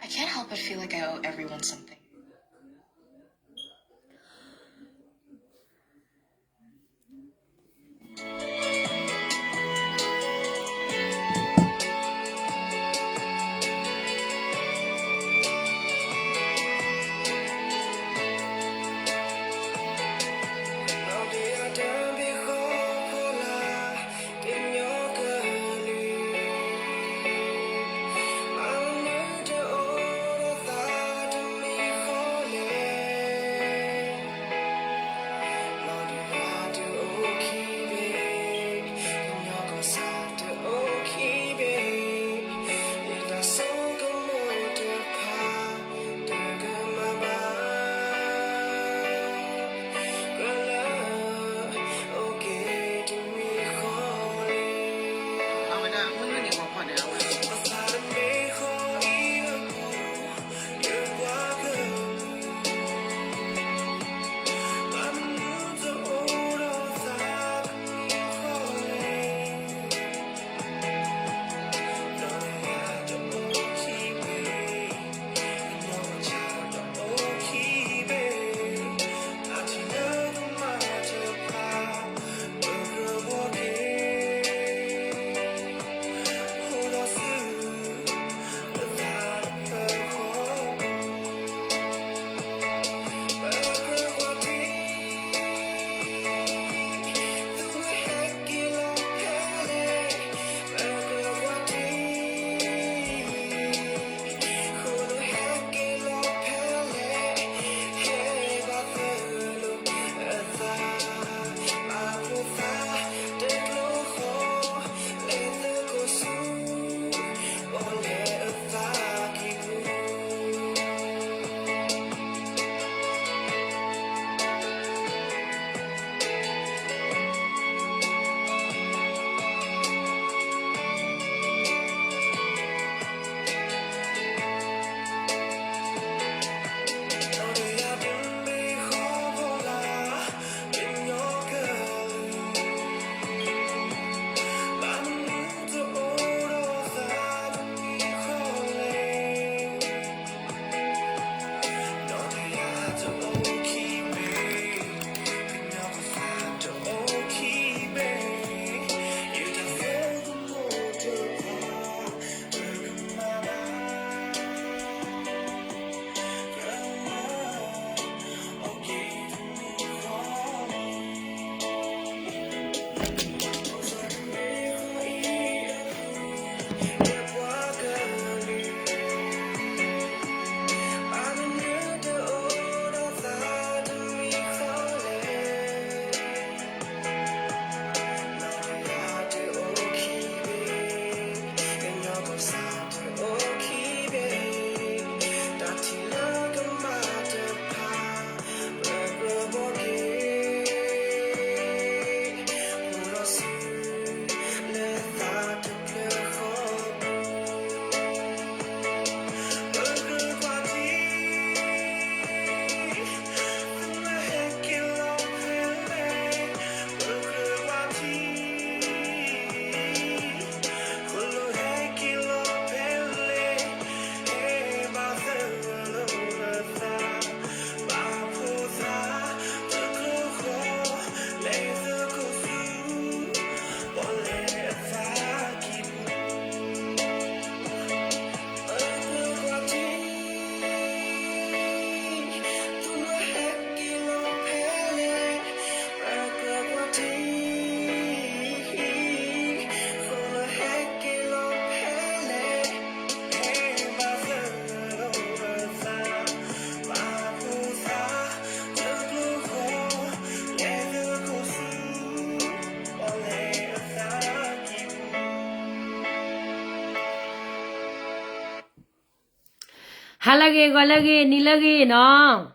I can't help but feel like I owe everyone something. Halage, golage, nilage, no.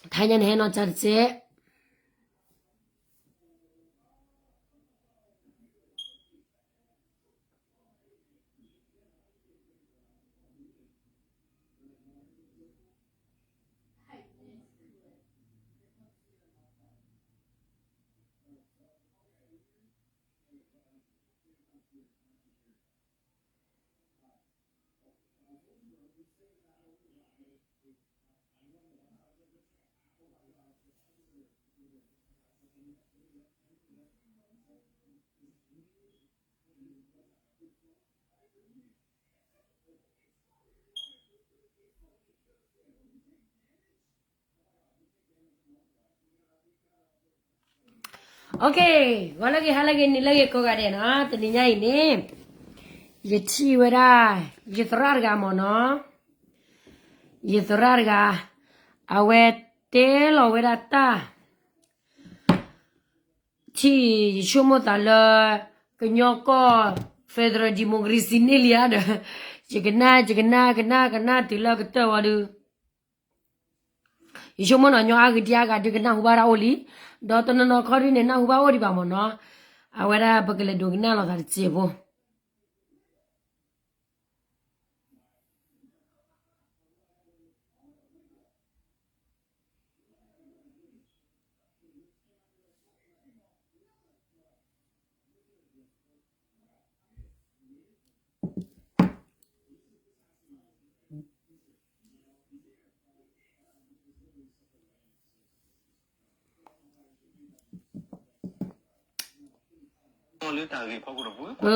Thanyan hai no charche. โอเคဝါလကေဟာလကေနီလကေကိုကတဲ့နော်တနိညာရင်နေယချီဝရာယသရကမောနော်ယသရကအဝဲတဲလောဝရတာချီရှုမတလကညောကောဖက်ဒရယ်ဒီမိုကရေစီနေလျာဒဂျကနာတီလကတဝါဒူရှုမနော်ညောအကတရားကဒီကနာဟူပါရာအိုလီဒေါ်တနနော်ခေါ်ရင်းနေနာဟူပါအိုဒီပါမနော်အဝရပကလေဒုကနာလောသာချေဘော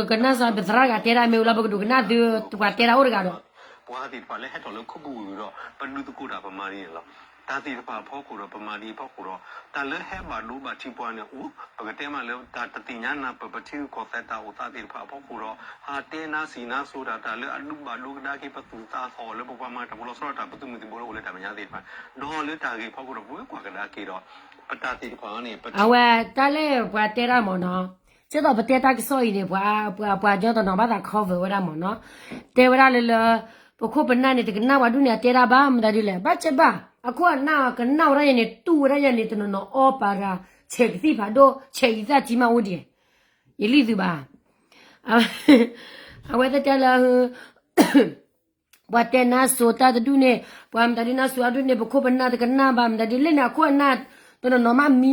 ကနစာပသရာကတဲရာမေလာဘကဒုကနာဒတူပါတဲရာအိုရကတော့ ပွားတီပါလဲဟဲ့တော်လို့ခုပူပြီးတော့ပနုတကူတာပမာရီလောတာတီပါဖောက်ကိုတော့ပမာရီဖောက်ကိုတော့တာလဲဟဲ့ပါလို့ပါချီပွားနေဦးပကတဲမှာလဲတာတတိညာနာပပတိကိုသက်တာဦးတာတီပါဖောက်ကိုတော့ဟာတဲနာစီနာဆိုတာတာလဲအလူပါလူကဒါကိပတူတာဟောလဲပပမာတဘလို့ဆိုတာပတူမီဘောလို့လဲတာမညာသေးပါဒေါ်လဲတာကိဖောက်ကိုတော့ဘူးကွာကဒါကိတော့ပတာတီပါနေပ အဝဲတာလဲဘွာတဲရာမောနော်ကျတော့ပတဲတာကစောရည်နေဘွာကျော်တော့ဘာသာခေါ်ဝဲရမောနော်တဲဝရလေလပခုပနနဲ့တကနာဝဒုနေတဲရာဘာမဒါဒီလေဘာချက်ဘာအခုနာကနောက်ရရနေတူရရနေတနော်အော်ပါရာချက်တိဖာတော့ချက်ဤသားကြီးမဝဒီယလီသူပါအဝဲတဲလာဘတ်တဲနာဆိုတာဒုနေဘွမ်ဒါဒီနာဆိုအဒုနေပခုပနတကနာဘာမဒါဒီလေနာခုနာတနော်မမီ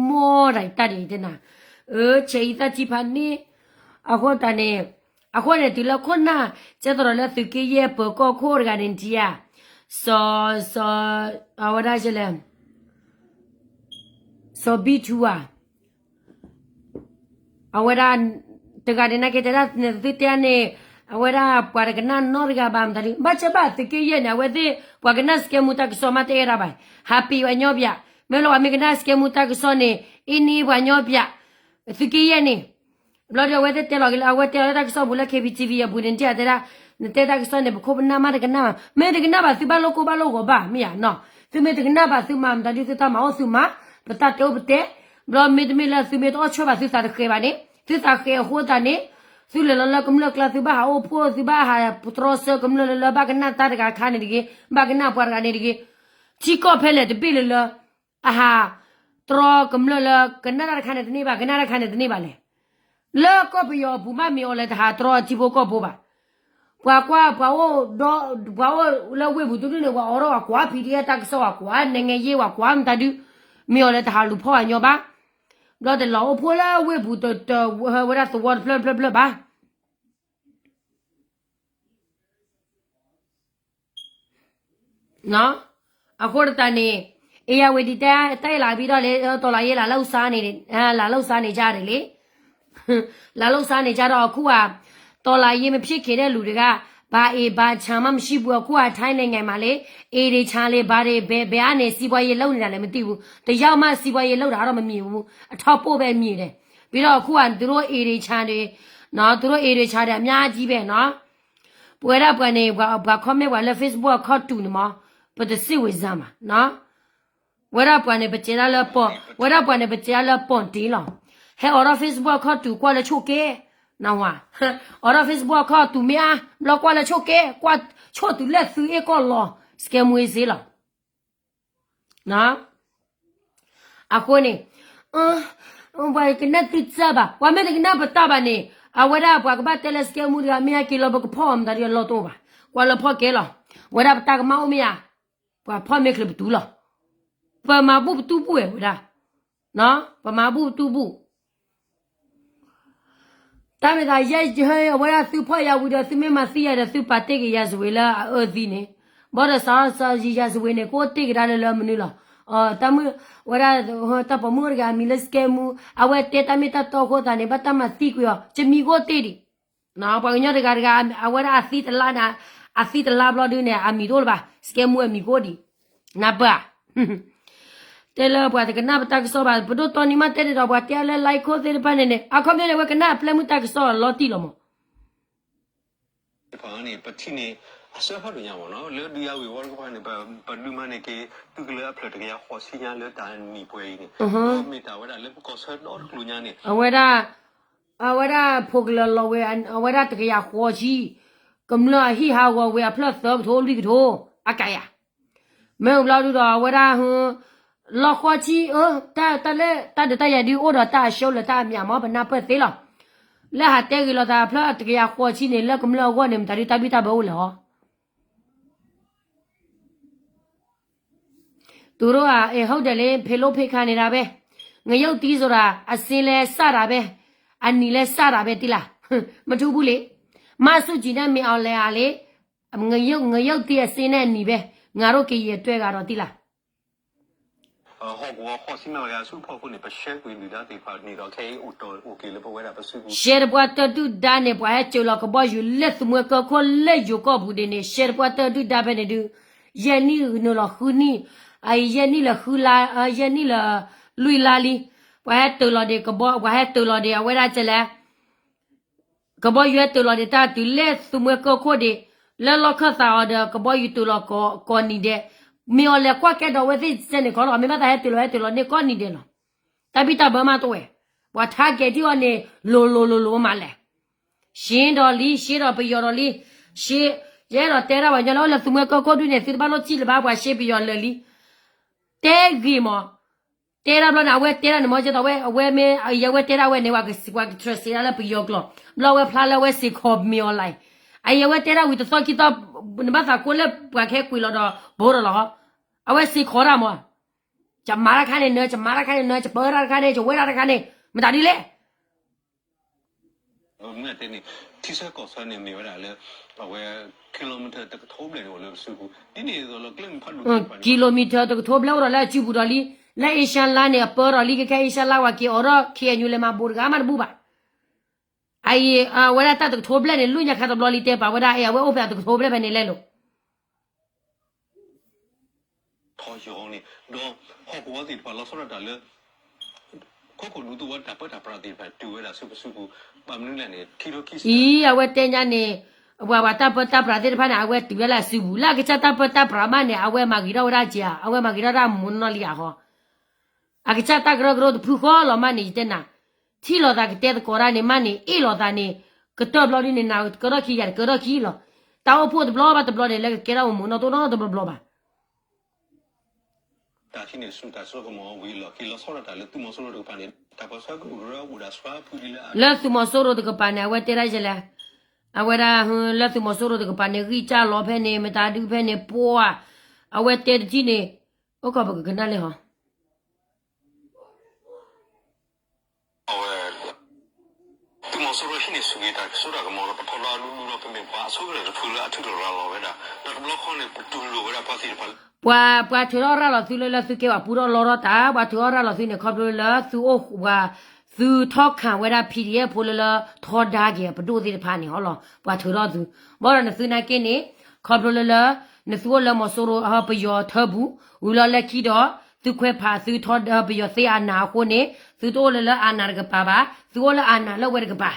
မောရိုက်တာဒီတဲ့နာချေတာချီဖာနီအခုတနေအခုနဲ့ဒီလောက်ခုနကျတော့လက်သူကြီးရဲ့ပကောခိုးရကန်တီယာစောအဝရကြလဲစောဘီထူဝါအဝရတကတဲ့နကေတရသတနေအဝရပွာရကနနော်ရကဘာမတရီဘာချဘာတကြီးရဲ့နဝဲတဲ့ပွာကနစကေမူတက်စောမတေရပါဟပီဝညောပြမဲလောအမေကနစကေမူတက်စောနေအင်းနီဝညောပြသူကြီးရဲ့နေဘလော်ရဝဲတဲ့တဲလောကလာဝဲတဲတာကစောဘူးလက်ခေဘီတီဗီရဘူးတင်ကြတဲ့လားတဲတာကစောနေဘခုပနာမတကနာမဲတကနာပါသူဘာလောကိုဘာလောကိုဘာမရနော်သူမဲတကနာပါသူမမ်တဒီသူတမအောင်သူမပတတောပတဲဘလော်မေတမီလာသူမဲတော့ချောပါသူစားတခေပါနေသူစားခေဟိုတာနေသူလလကမလကလာသူဘာအိုဖိုသူဘာဟာပထရောစကမလလဘာကနာတာတကခါနေဒီဘာကနာပွားကနေဒီချီကောဖဲလေတပိလလအဟာတရောကမလလကနာရခါနေတနေပါကနာရခါနေတနေပါလေလောကပယောဘူမမီယောလေတဟာတရောချီဘောကောဘောပါပွာကွာဘဝတော့ဘဝလဝေဘူးတူနေကွာအော်တော့ကွာဖီဒီယတက်ဆောကွာနေငယ်ရေးကွာမတဒူမီယောလေတဟာလူဖောညောပါတော့တယ်လောဖိုလာဝေဘူးတော့ဝရသဝတ်ဖလဖလပါနော်အခုတည်းအေယဝေဒီတိုက်လာပြီးတော့လေတော်လာရေးလာလောက်စားနေတယ်လာလောက်စားနေကြတယ်လေလာလောက်စားနေကြတော့အခုကတော်လာရေးမဖြစ်ခဲ့တဲ့လူတွေကဘာဘာချာမှမရှိဘူးအခုကထိုင်းနိုင်ငံမှာလေအေးတွေချားလေဘာတွေဘယ်အနေစီးပွားရေးလုပ်နေတာလည်းမသိဘူးတယောက်မှစီးပွားရေးလုပ်တာတော့မမြင်ဘူးအထောက်ပို့ပဲမြင်တယ်ပြီးတော့အခုကသူတို့အေးတွေချားတွေနော်သူတို့အေးတွေချားတယ်အများကြီးပဲနော်ပွဲရပွဲနေဘာ comment ဝါလဲ Facebook ခေါ်တူနေမှာပဒစီဝေဇာမှာနော်ဝရပွားနေပချေလာလပေါ်ဝရပွားနေပချေလာပွန်တီလောဟဲအော် Facebook ခေါ်တူကွာလေချိုကေနော်ဝါအော် Facebook ခေါ်တူမီယာဘလော့ကွာလေချိုကေကွာချိုတူလက်သူအေကောလောစကမွေးစီလောနော်အခုနေဘာကနတ်တိစားပါဝါမဲကနတ်ပတာပါနေအဝရပွားကပတ်တယ်စကမွေးရမီယာကီလိုဘကဖောမ်ဒါရလောတော့ပါကွာလဖောကေလောဝရပတာကမောင်မီယာပွားဖောမေကလဘတူလောပမာဘူးတူဘူးဝရနော်ပမာဘူးတူဘူး တာမသာရဲ့ဟဲဝရသူဖော်ရဝီတော့သူမမစီရတဲ့သူပါတိကရဇဝေလာအသီနေဘောရစာစာကြီးရဇဝေနေကိုတိကရလည်းမနူလားတမဝရတပမူရကမီလစကေမူအဝဲတေတမီတတော့ခိုတာနေဘတမတိကွာချမီကိုတေဒီနော်ပညရကအဝရအသီတလာနာအသီတလာဘလဒနေအမီတို့ပါစကေမူအမီကိုဒီနာပါတဲလဘွားတကနာပတကဆောပါဘဒတော်နီမတဲတော့ဘွားတဲလဲလိုက်ခိုးသေးပန်းနေအခုမြေဝကနာပလမှုတကဆောလော်တီလောမ ဒီဖာနေပတိနေအစဖတ်ရမှာနော်လေဒီယာဝီဝါကဖာနေပဒူမနေကေသူကလေအဖလက်တကရခေါ်စီညာလေတာနီပွဲနေမီတာဝဒါလေကောဆတ်တော့လူညာနေအဝရဖိုကလလောဝဲအဝရတကရခေါ်စီကမလာဟီဟာဝဝဲဖလက်သောထိုလီထိုအကရမဲဘလာဒူတော့ဝရဟလောခေါ်ချီတာလေတာတရဒီအော်တာရှောလတာမြမဘနာပတ်သေးလားလက်ဟာတဲကလတာဖလက်တကရခေါ်ချီနေလက်ကမလာဝနေမတရီတပိတာဘောလောသူတို့ကဟုတ်တယ်လေဖေလို့ဖေခါနေတာပဲငရုတ်တီးဆိုတာအစင်းလဲစတာပဲအနီလဲစတာပဲတိလားမထူးဘူးလေမဆုကြည်နဲ့မင်းအောင်လဲအားလေငရုတ်တီးအစင်းနဲ့နီပဲငါတို့ကြည်ရတွေ့ကတော့တိလားဟောကောခေါ်စီမရဆူဖို့ကိုနေပရှက်ကိုဒီတာဒီဖာနေတော့ခဲအိုတော်โอเคလေပွဲတာပစုရှယ်ဘွားတတူဒါနေဘွားကျလောကဘောယူလက်သမွေကခေါ်လက်ယူကောဘူးနေရှယ်ဘွားတတူဒါပဲနေတူယနီနိုလခူနီไอ้ยันนี่ละคือลายันนี่ละลุยลาลีว่าให้ตัวเราเด็กก็บอกว่าให้ตัวเราเด็กเวลาจะแล้วก็บอกอยู่ตัวเราเด็กตาตัวเล็กสมัยก็โคตรแล้วเราเข้าสาวเด็กก็บอกอยู่ตัวเราก็นี่เด็กมีอะไรกว่าแค่ดอกเวทีเส้นเขาเราไม่มาแต่ให้ตัวเราเนี่ยก็นี่เด็กเนาะแต่พี่ตาเบอร์มาตัวว่าถ้าแกที่ว่าเนี่ยโลมาเลยชินดอลีชินดอไปยอดอลีชิเยอะเราเตะเราว่าเราแล้วสมัยก็ดูเนี่ยสิบ้านเราจีนบ้านว่าชิไปยอดเลยတဲဂီမတဲရဘလနာဝဲတဲရနမောချတော့ဝဲမဲရဝဲတဲရဝဲနေဝကစီကွာထရစီရလာပီယောကလောဘလဝဲဖလာလဝဲစီခေါ်မီအွန်လိုင်းအယဝဲတဲရဝီတစောကီတော့နမသာကိုလက်ပွားခဲကွေလောတော့ဘောရလောအဝဲစီခေါ်ရမောဂျမာရခါနေနော်ဂျမာရခါနေနော်ဂျဘောရခါနေဂျဝဲရခါနေမတာဒီလေမင်းတဲ့နေတိစကောဆန်နေမြေဝဲလေဝဲကီလိုမီတာတကထိုးဘလေလို့လို့စုဘူးဒီနေဆိုတော့ကလင်ဖတ်လို့ကီလိုမီတာတကထိုးဘလောက်လာချူဘူးတော်လီလဲအရှန်လာနေပေါ်တော်လီကခဲအရှန်လာဝကီအော်ရခေညူလေမဘူဂါမန်ဘူပါအိုင်ဝဲတာတကထိုးဘလေနေလူညခါတော့ဘလလီတဲပါဝဲတာအေဝဲအိုဖာတကထိုးဘလေပဲနေလဲလို့ထော်ယောနေတော့ဟောကောတီပါလောဆောရတာလေကိုလူတို့တာပတ်တာပရာတိပဲတူရတာစုစုပမနုလည်းနေခီလိုခီအဝဲတဲညာနေဝါတာပတာပရာတိဖာနာအဝဲတူရလာစုဘူးလာကချတာပတာပရာမနေအဝဲမဂီရောရာချာအဝဲမဂီရာမွန်းနော်လီယာဟောအကချတာဂရဂရဖူခေါ်လောမနေတဲ့နာထီလောတာကတဲ့ကောရာနေမနေအေလောတာနေကတော့ဘလော်ဒီနေနာကရခီရကရခီလောတောက်ဖို့ဘလောဘတ်ဘလော်နေလေကဲရောမွန်းနော်တော့တော့ဘလောပါတာရှိနေစုတာဆိုကမောဝီလောကီလောဆောရတာလေသူမဆောရတော့ပါနေတာပါဆောကရောဝဒါဆွာဖူဒီလာသူမဆောရတော့ကပါနေဝဲတဲရကြလားအဝဲရာလက်သူမဆောရတော့ကပါနေရီချလောဖဲနေမတာတူဖဲနေပွာအဝဲတဲကြီးနေဥကဘကနာလေဟောသူမဆောရရှိနေစုနေတာဆိုတာကမောတော့ပေါ်လာလူတော့ပြင်ပါဆိုကြတယ်ဖူလာအထူတော်လာလောပဲဒါတော့ဘလော့ခွန်နေတူလို့ပဲပါစီပါပွာထရောရလာသူလေလသူကေပါပူရောလောရတာပွာထရောရလာသူနေခေါပလိုလာသူအိုပွာသူထောက်ခံဝဲတာ PDF ဖိုလလထောဒါကေဘဒိုဒီဖာနေဟောလောပွာထရောသူဘောရနသူနာကေနေခေါပလိုလာနသူလမဆိုရောအပယောထဘူးဝူလလက်ခီတော့သူခွဲဖာသူထောဒပယောစေအနာခုနေသူတို့လလအာနာကပါပါသူလအာနာလောက်ဝဲကပါ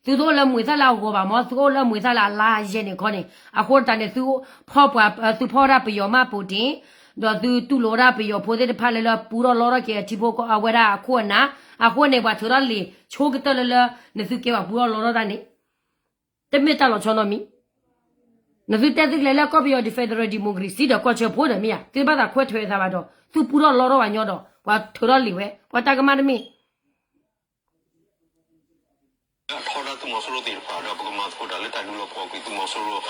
သူတို့လမွေစားလောက်ကိုပါမောသူတို့လမွေစားလာရဲနေခေါနေအခုတန်နေသူဖောပွားသူဖောရပယောမပူတင်တော့သူလောရပယောဖိုတဲ့ဖာလေလပူရောလောရကေတီဖိုကိုအဝရအခုနာအခုနေပါထရလီချိုးကတလလနေသူကေပါပူရောလောရတာနေတမီတလောချောနမီနသူတက်တဲ့လေကောပီယောဒီဖက်ဒရယ်ဒီမိုကရေစီတော့ကောချေဖို့တယ်မီယာတိဘတာခွဲထွဲသားပါတော့သူပူရောလောရဝညောတော့ဘာထရလီဝဲဘာတကမနမီခေါ်တာသူမဆိုလို့ဒီပါတော့ဘကမတ်ဖို့တယ်လက်တူလို့ပေါ်ပြီးသူမဆိုလို့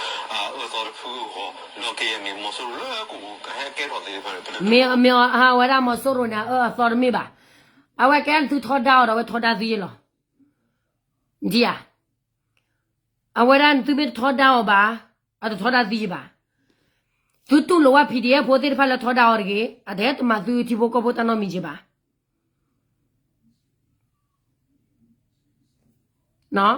သော်ဖူဟောလောကေမီမဆိုလို့ကိုခဲကဲတော့ဒီပါမေဟာဝရမဆိုရနာသော်မီပါအဝဲကန်သူထော်ဒါတော့ထော်ဒါစီလော ဒီယာအဝရန်သူမထောဒါဘာအထောဒါဒီဘာသူလောဝ PDF ဖိုတေဖလာထောဒါအော်ကေအတဲ့တမသူတီဘကိုဘတနော်မီဂျဘာနော်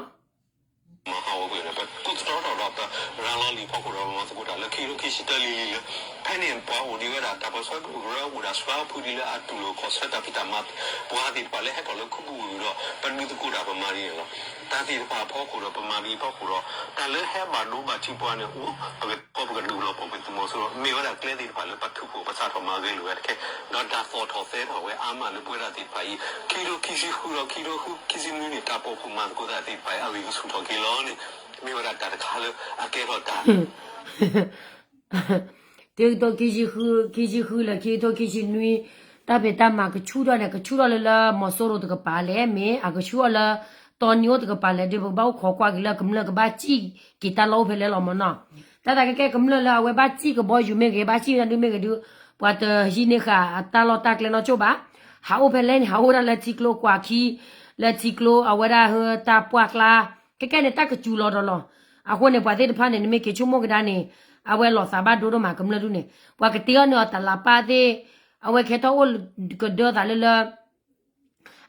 မဟာဝေနဲ့ပတ်သူတော်တော်တော့ရာလာလီပေါ့ကိုတော့မစကူတာလက်ခီလိုခီစီတလီလီဖဲနေပေါ်ဟိုဒီကတာတပတ်ဆောဘူရောဝဒါဆွာဖူဒီလာအတူလိုခေါ်ဆက်တာပိတမတ်ဘွားဒီပါလေဟက်တော့ခုဘူးတော့ပန်မီတကူတာပမာရီလောတာတီပါပေါ့ကိုတော့ပမာရီပေါ့ကိုတော့တလဲဟဲဘာလိုဘာချီပွားနေဦးပေါ့ကလူလောပေါ့ပင်တမောဆိုတော့မေဝဒါကလေဒီပါလေပတ်ထုဖို့ပတ်စားတော်မှာလေလိုရတဲ့တော့ဒါဖော်ထော်သေးတော့ဝဲအာမလူပွေးတာဒီပါကြီးခီလိုခီစီဟူတော့ခီလိုဟူခီစီမီနေတာပေါ့ပမာကိုတာဒီပါအဝီကိုဆူတော့ကီလောနေမေဝဒါတာခါလေအကဲတော့တာ တေတော့ကီဂျီခူလာကီတော့ကီဂျီနွီတပတမကချူတော့လေကချူတော့လေမဆိုးတော့ကပါလေမေအကချူလာတော်ညိုတကပါလေဒီဘောက်ခေါ်ကွာကလကမလကဘာချီကီတလောဖလေလောမနော်တတကကဲကမလလာဝဲဘာချီကဘောယူမေကဘာချီရနမေကဒူပတ်ဂျီနေခါတလောတက်လေနော်ချိုပါဟာအိုဖလေဟာအိုရလက်ချီကလိုကွာခီလက်ချီကလိုအဝရဟတာပွားကလာကဲနဲ့တကချူလောတော့လောအခုနေပါတဲ့ဖာနေနမေကချူမောကဒါနေအဝဲလောစာဘာဒိုတော့မှာကမလဒူနေပွားကတီယောနော်တလာပါတဲ့အဝဲခေတော့ကဒေါ်တာလေ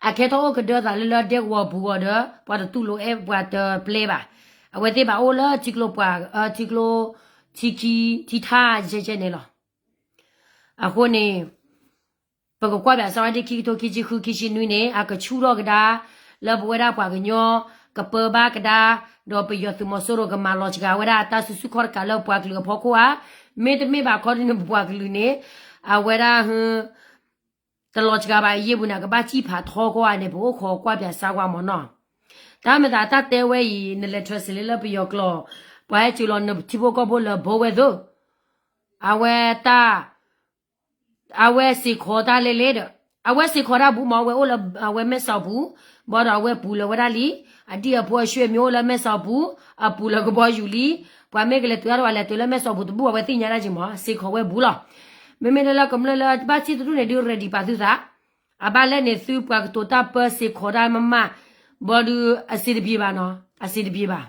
အခေတော့ကဒေါ်တာလေတဲ့ဝဘူဝဒပွားတူလိုအဲပွားတပလေပါအဝဲတဲ့ပါအိုလာချီကလိုပွားချီကလိုချီကီတီထားဂျေနေလောအခုနေပကကွာပြစာရတဲ့ကီတိုကီဂျီခုကီရှင်နွေနေအကချူတော့ကဒါလဘဝရပွားကညောကပဘာကဒါတော့ပယသမဆိုရကမလောချကဝရတာဆုခေါ်ကလောပွားကလူဖောကွာမေတမေပါခေါ်နေပွားကလူနေအဝရဟတလောချကပါယေဘူးနာကဘာချီဖာထောကွာနေဘောခေါ်ကွာပြစားကွာမနော်ဒါမသာတတဲဝဲဤနလက်ထရစလလပယောကလောပွားချူလောနတိဘောကဘောလဘောဝဲသောအဝဲတာအဝဲစီခေါ်တာလေလေအဝဲစီခေါ်တာဘူးမဝဲအိုလအဝဲမဲဆောက်ဘူးဘောတော့ဝဲဘူးလဝရလီအတီအပေါ်ရွှေမျိုးလည်းမဲဆောက်ဘူးအပူလကဘောယူလီပွားမဲကလေးတူရတော့လည်းတူလည်းမဲဆောက်ဘူးဘူးဝဲသိညာရချင်းမစီခေါ်ဝဲဘူးလားမေမေလာကမလာဘာချီတူနေဒီရဒီပါသူသာအဘလည်းနေစုပွားတူတာပစီခေါ်တာမမဘောဒူအစီတပြေပါနော်အစီတပြေပါ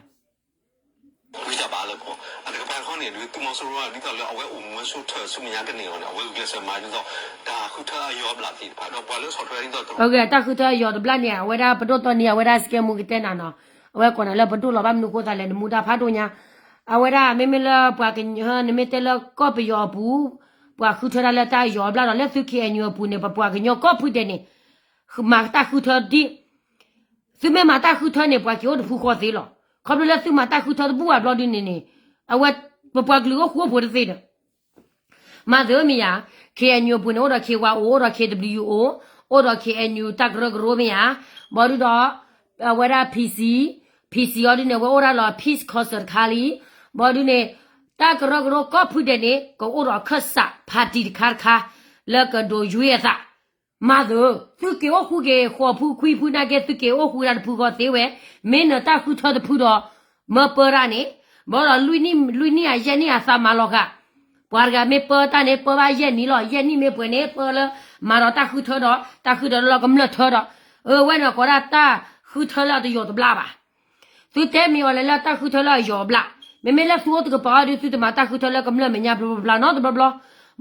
ဝိဇာပါလို့ပေါ့အဲ့ဒါဘာခေါနေလူတူမဆိုရောဒီတော့အဝဲအုံမဆိုထဆုမညာကနေရောအဝဲကစမာတော့ဒါခုထရောဘလာတိပါတော့ဘာလို့ဆော်ထွဲရင်းတော့โอเคတခုထရောဘလာနေဝဲဒါပတိုတော်နေဝဲဒါစကမှုကတဲ့နာနော်အဝဲကောလည်းပတိုလောဘာမနုကိုတာလည်းမူတာဖာတိုညာအဝဲဒါမေမေလာပွားကညနမေတဲလကောပယောဘူးပွားခုထရလက်တာရောဘလာတော့လက်စုခေညောပူနေပွားကညောကောဖုတဲ့နေမာတာခုထဒီသူမေမာတာခုထနေပွားကျော်ဖူခေါ်သေးလောခေါပလက်သူမာတာခုထဘူးဝါဘလော်ဒီနေအဝဲပွားကလူကိုခိုးဖို့သေးတယ်မာဒမီယာ KNU ပူနိုတော့ KWO တော့ KWO အော်တော့ KNU တက်ရဂရိုမီယာဘော်ဒီတော့ဝဲဒါ PC အော်ဒီနေဝဲအော်လာ Peace Concert ခါလီဘော်ဒီနေတက်ရဂရိုကောဖုတဲ့နေကိုအော်တော့ခတ်ဆာပါတီခါခါလကဒိုရွေသာမာဒသူကေအိုခုကေခေါ်ဖူခွီဖူနာကေသူကေအိုခုရဖူကောသေးဝဲမင်းတော့တခုထော်တဖူတော့မပရာနေဘော်တော့လူနီအရင်နီအသာမလောကပွားကမေပတာနေပဘာရဲ့နီလောရဲ့နီမေပွေနေပလမာတော့တခုထော်တော့လောကမလထော်တော့ဝဲတော့ကောရတာခုထော်လာတော့ရောတဘလာပါသူတဲမီဝလဲလာတခုထော်လာရောဘလာမေလက်သူ့တကပါဒီသူတမတခုထော်လာကမလမညာဘလာနော်တဘလာ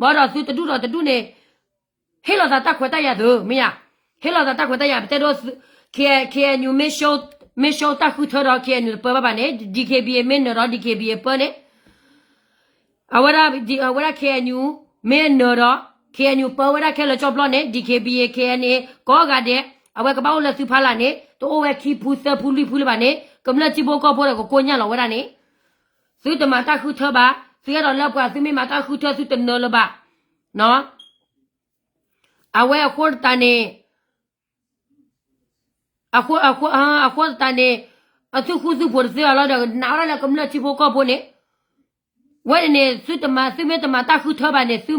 ဘောတော့သူတူတော့တူနေဟဲလာတာခွတ်တရဒမယာဟဲလာတာခွတ်တရတဲ့တော့ကေညူမေရှောတခုထော်တော့ကေညူပပပါနေ DKBA မင်းတော့ DKBA ပနေအဝရ KNU မင်းတော့ KNU ပဝရခဲလချောပလနေ DKBA KNA ကောကတဲ့အဝဲကပောက်လက်စုဖလာနေတိုးဝဲခီဖူစဖူလီဖူလပါနေကမလချီဘောကောပေါ်ကိုညလောဝရနေသူတမတခုထပါသူရတော့လောက်ကွာသူမေမတခုထသူတနော်လပါနော်အဝဲခေါ်တနေအခုတနေအသူခုသူပေါ်စေလာတော့နာရလာကမလချီဘောကောပေါ်နေဝဲနေစုတမစုမေတမတခုထပါနေစု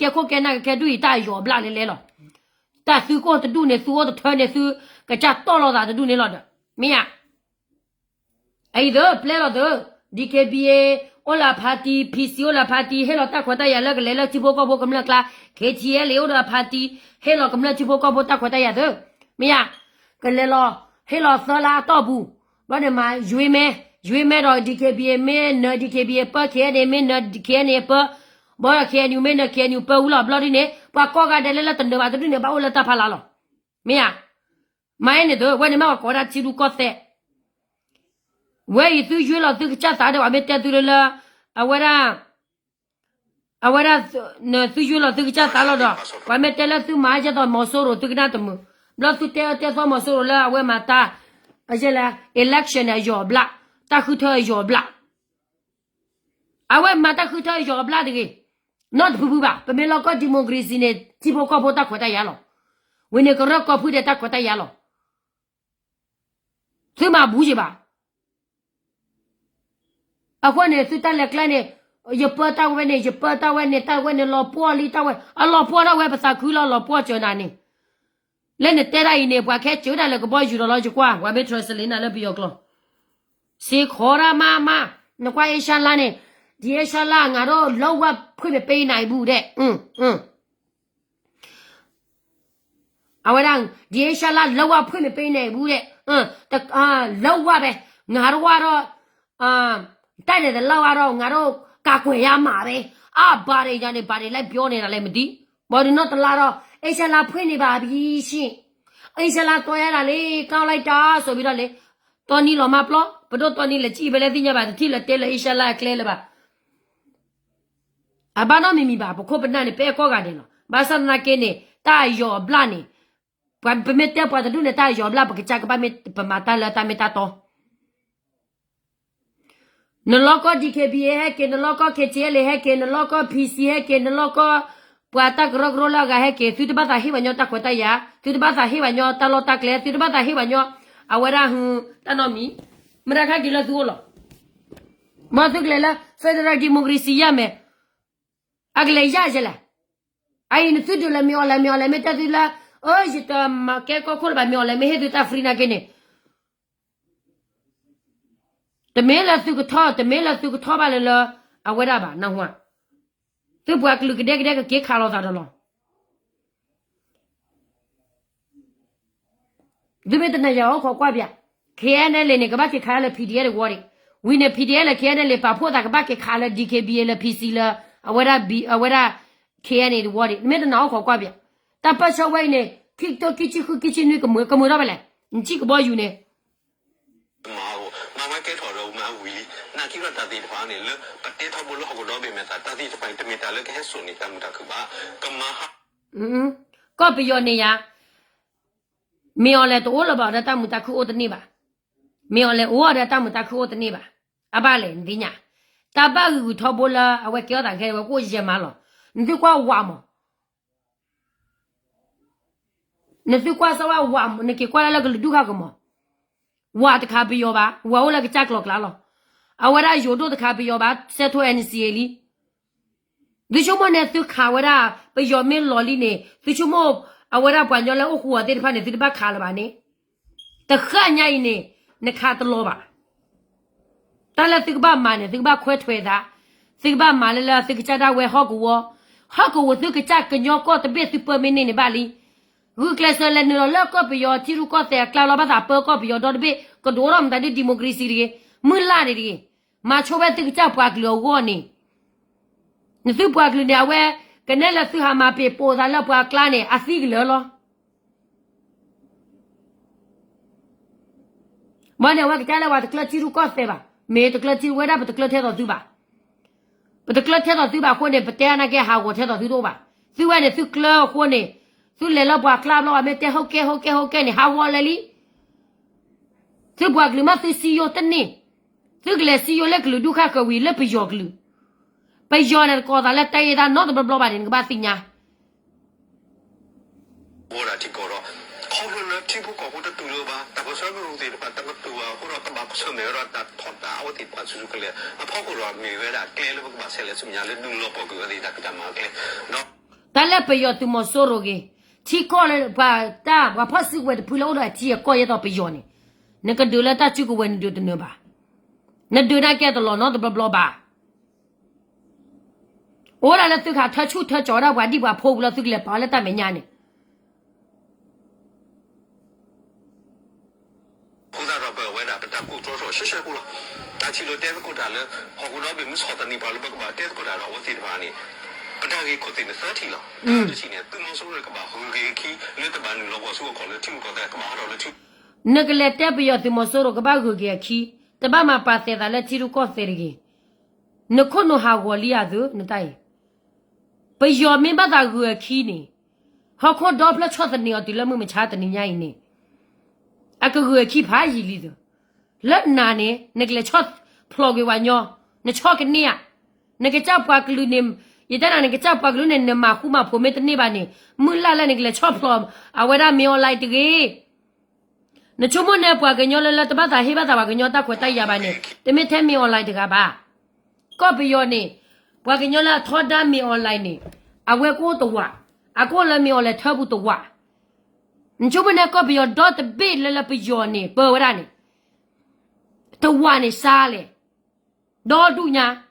ကေခိုကေနာကေဒူီတာယောဘလာလေလောတာစုကိုတဒူနေစုဝတ်ထွနေစုကကြတော့လောတာတဒူနေလောမင်းအဲ့တော့ပလဲလောတော့ DKBA အိုလာပါတီ PC အိုလာပါတီဟဲလောတာခွတ်ရလကလေလောချီဘောကဘောကမလကလာ KTL အိုလာပါတီဟဲလောကမလချီဘောကဘောတာခွတ်ရတော့မင်းကလေလောဟ黑老色啦倒不，我的妈，鱼没到 DKB 没那 DKB 不开的没那开的不，我要开牛没那开牛不乌了，不知道的呢，把高个的来等着吧，这里呢把我来打趴拉了，没呀？买呢都我的妈我搞他记录搞噻，我一岁学了这个家啥的我没带走了啊我啦。啊，我那岁月了，这个家啥了的，外面带了手马家到毛收入，这个那怎么？老是带到毛收入了，我嘛打，而且呢，election 呢要不啦，打后头要不啦，啊，我嘛打后头要不啦这个，那不吧，不没老搞 democracy 呢，只不过打快打压了，为那个老搞不的打快打压了，所以嘛不是吧？啊，我呢，最打来个呢。也不到位呢，也不到位呢，到位呢，老婆里到位，啊，老婆到位不啥苦了，老婆叫哪呢？那你带他一年不开，就他那个包遇到了就挂，我没出是领导那不要了。谁考了妈妈？那怪一下啦呢？第一下啦，俺都老我会背哪一步的？啊，我让第一下啦，老我会背哪一步的？老我呗，俺都我都带着的老我都俺都。cả quỷ à mà đấy à bà đây nhà này bà đây lại biểu này là lại một tí bà đây nó tự la đó ấy sẽ là phơi này bà bị gì ấy sẽ là tôi là lấy cao lại trả số bị đó lấy tôi đi làm apa lo bắt đầu tôi đi là chỉ về lại thì nhà bà thì là tiền là ấy sẽ là clear là bà à bà nó mimi bà có bên này bé có cái này bà sao na cái này ta yo bla này bà bên mẹ ta bà tôi này ta yo bla bà cái chắc bà mẹ bà mà ta là ta mẹ ta to nó lo có DKB है कि nó lo có KCL है कि nó lo có PC है कि nó lo có puata gro la ga है कि tu ba ta hi banyo ta kwata ya tu ba ta hi banyo ta lo ta kle tu ba ta hi banyo awara hu ta no mi mra kha ki la tu lo ma tu kle la federal democracy ya me agle ya jela ai ni tu la mi ola me ta tu la o je ta ma ke ko khol ba mi ola me he tu ta free na ke ne tớ mấy là tôi có thọ bà là à quay ra bà nào hoa tôi buộc cái cái kia khá lo ra đó tôi biết là giờ họ qua bia khi này lên cái bác cái khá là PDL là what we ne PDL là khi này lên bà phụ ta cái bác cái khá là DKB là PC là à quay ra khi này là what mấy đứa nào họ qua bia ta bắt sau quay này khi tôi cái chi nuôi cái mồi đó bà lại chỉ có bao nhiêu này mà mấy cái thọ đầu mà hủy na khi mà ta đi phá này lỡ bắt té thọ bồ lỡ học đó bị mẹ ta đi cho phải tụi mẹ ta lỡ cái hết số này ta muốn ta cứ ba cầm mà có bây giờ này ya mẹ lại tôi là bảo ta muốn ta cứ ô tô này ba mẹ lại ô là ta muốn ta cứ ô tô này ba à ba lại đi nhá ta ba cái thọ bồ lỡ à quay kéo ta cái quay qua gì mà lo你qua qua mà你qua sao qua mà你qua là cái du cái màว่าตะคาไปยอบาว่าโอละกะจักลอกลาลออาวะราโยโดตะคาไปยอบาเซโท NCA ลีดิชุมเนตุคาวะราไปยอมเมลอลีเนดิชุมอาวะราปวนยอละโอหัวเตพาเนติบะคาละบาเนตะขะญะอีเนนคาตลอบาตะละติกบะมาเนติกบะခွဲထွဲတာติกบะมาละติกจาดาเวฮอกกัวติกจักกะญอก็ตะเบซุปเปอร์เมนเนบาลีรูกลาสเลนโลก็ไปยอที่รูก็แต่คลาวลาบาตาเปก็ไปยอดอดเบก็โดรอมตาดิดิโมคราซีดิมือลาดิมาโชเบติกจับปากลัววอนี่นี่ซุปากลัวเนี่ยเวกันเนละซุหามาเปโปซาละปากลาเนี่ยอาซิกเลอมันเนี่ยว่าแกละว่าตะคลาที่รูก็แต่บาเมตะคลาที่เวดาปะตะคลาเทต่อซุบาปะตะคลาเทต่อซุบาคนเนี่ยปะเตนะแกหาก็เทต่อซุโดบาซุว่าเนี่ยซุคลาคนเนี่ยသူလေလောက်ပွားကလပ်လောက်အမေတဲ့ဟုတ်ကဲနေဟာဝါလေလီသူပွားကလမသစီယိုတနေသူကလေစီယိုလက်ကလူဒုခကဝီလက်ပယောကလူပယောနဲ့ကောတာလက်တဲရတာနော်တဘလဘရင်ကဘာစညာဘောရာတီကောတော့ခေါ်လို့တိဘူးကောတော့တူလို့ပါတပတ်ဆောလို့ဒီပတ်တပတ်တူဟိုတော့တပတ်ဆမေရတာထော်တာအဝတိပတ်စုကလေအဖေကိုတော့မြေဝဲတာကဲလို့ဘာဆဲလဲစမြလဲဒုံလို့ပေါ့ကဒီတာကတမှာကဲနော်တလည်းပယောသူမဆိုရိုကေที่ข้อเลยป่าตาว่าพอสิเวทพูดแล้วที่ก็ยังต้องไปย้อนนี่นั่นก็ดูแลตาจุกเวนดูตัวเนื้อบ่านั่นดูได้แก่ตลอดเนาะตัวบลบ่าโอ้ละแล้วตุกขาทัชชุทัชจอดว่าดีกว่าพูดแล้วตุกเลยป่าแล้วตาไม่ยานี่谢谢过了。但其实这个国家了，好过那边没少的你把那个把这个国家了，我记得把你。不但给国内的身体了，这些年都能说那个把红给去，你得把你老婆说考虑听过的，干嘛到了去？那个来代表怎么说了个把个给去，对吧嘛？把现在来记录搞谁的个？那可能还我里啊子，那大爷，不要明白咋个去呢？好看到不了车子你要对了，我们查的你家呢？啊个去怕一里头，那哪呢？那个来车跑给玩鸟，那车给你啊？那个找把个路呢？一旦那个找把个路呢，那马虎嘛破灭的那把呢？没来那个来车跑，啊为了没有来的个。那周末呢，把个鸟来了，都把它黑把它把个鸟打快打一把呢，对没太没有来的个吧？搞不要呢，把个鸟来拖单没有来呢，啊外国的话，啊过来没有来特不的话，你周末呢搞不要到的背来了不要呢，不为啥呢？的话呢啥嘞？到度呢？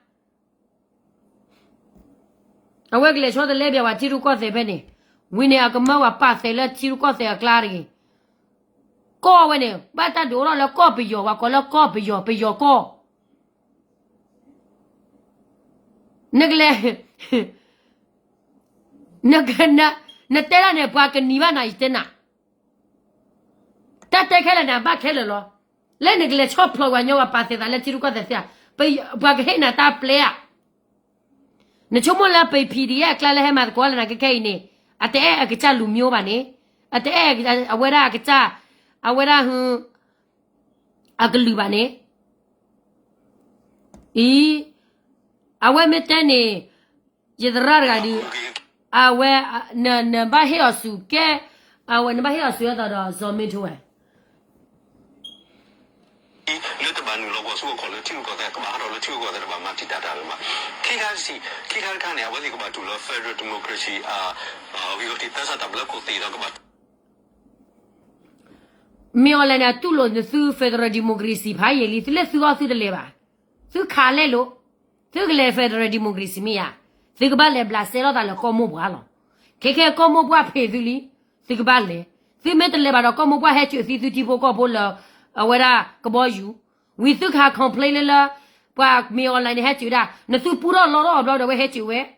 啊外个来说的那边话，记录搞这边呢，为呢啊个么话把谁了记录搞谁啊claro的。高位呢，把它留了高不要，我搞了高不要，不要高。那个嘞，那个那带了呢，把个泥巴那一点呐，他带开了呢，把开了咯。来那个嘞，炒破完要把这咱来记录个这些，把个黑呢打不来啊。那周末来被批的呀，来了还嘛过了那个开呢，啊对哎个家路苗吧呢，啊对哎个啊为了个家。啊，为了啊个绿吧呢？咦，啊外面等呢，也是哪个的？啊外啊那把黑要树给啊外那把黑要树要到到上面去哎。你得把你老婆说考虑听过的，干嘛到了听过的把嘛提打打了嘛？开始看呢，我这个把做了 Federal Democracy 为了提打啥打不了国际那个嘛。没有了呢，都了那是 Federal Democracy 派也里，是来是好是的来吧？是看来咯，这个来 Federal Democracy 没呀？这个把来不啦，谁老大来搞么不了？看搞么不配子里，这个把来，谁没得来把了搞么不还就是地方搞不了，为了个包油，为什么complain了？把没有了你还觉得，那是不让老的为还觉得？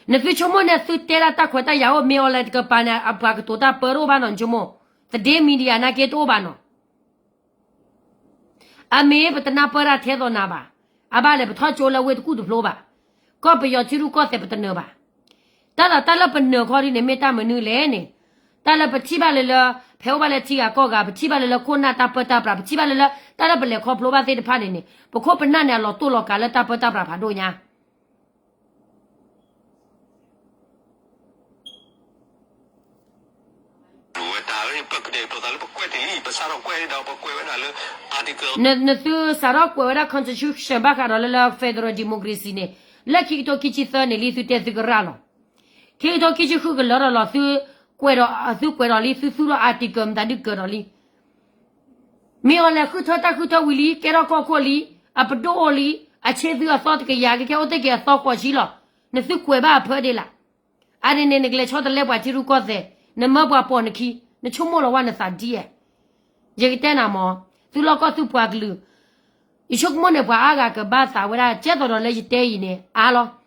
那是什么呢？是带了大块大牙，没有了这个班呢，啊把个多大白肉班呢？什么？这电米的啊，那给多吧呢？啊，没不得那不然贴到那吧？啊，把那不他叫了为的骨头破吧？搞不要记录搞才不得呢吧？打了不能考虑呢，没打没能来呢。打了不七八来了，陪我把来几个搞个不七八来了，可那打不不七八来了，打了不来考破吧才的怕呢，不考不那呢老多了干了打不怕多呢。那是啥了？国外的 constitution 把看到了 federal democracy 呢？那去到去去说呢，里头在这个啥了？去到去去后个了是国了是国了里是了 article 但的个了里，没有了后头为里给了高考里啊不多里啊，前头要扫这个牙给我这个扫过去了，那是国吧破的了，啊那个来抄的来把记录搞在，那么把包那去，那全部了完了啥地？这个在哪么？就老高就不个路，一说么呢？把阿个把啥回来接到了那些带一呢？啊了，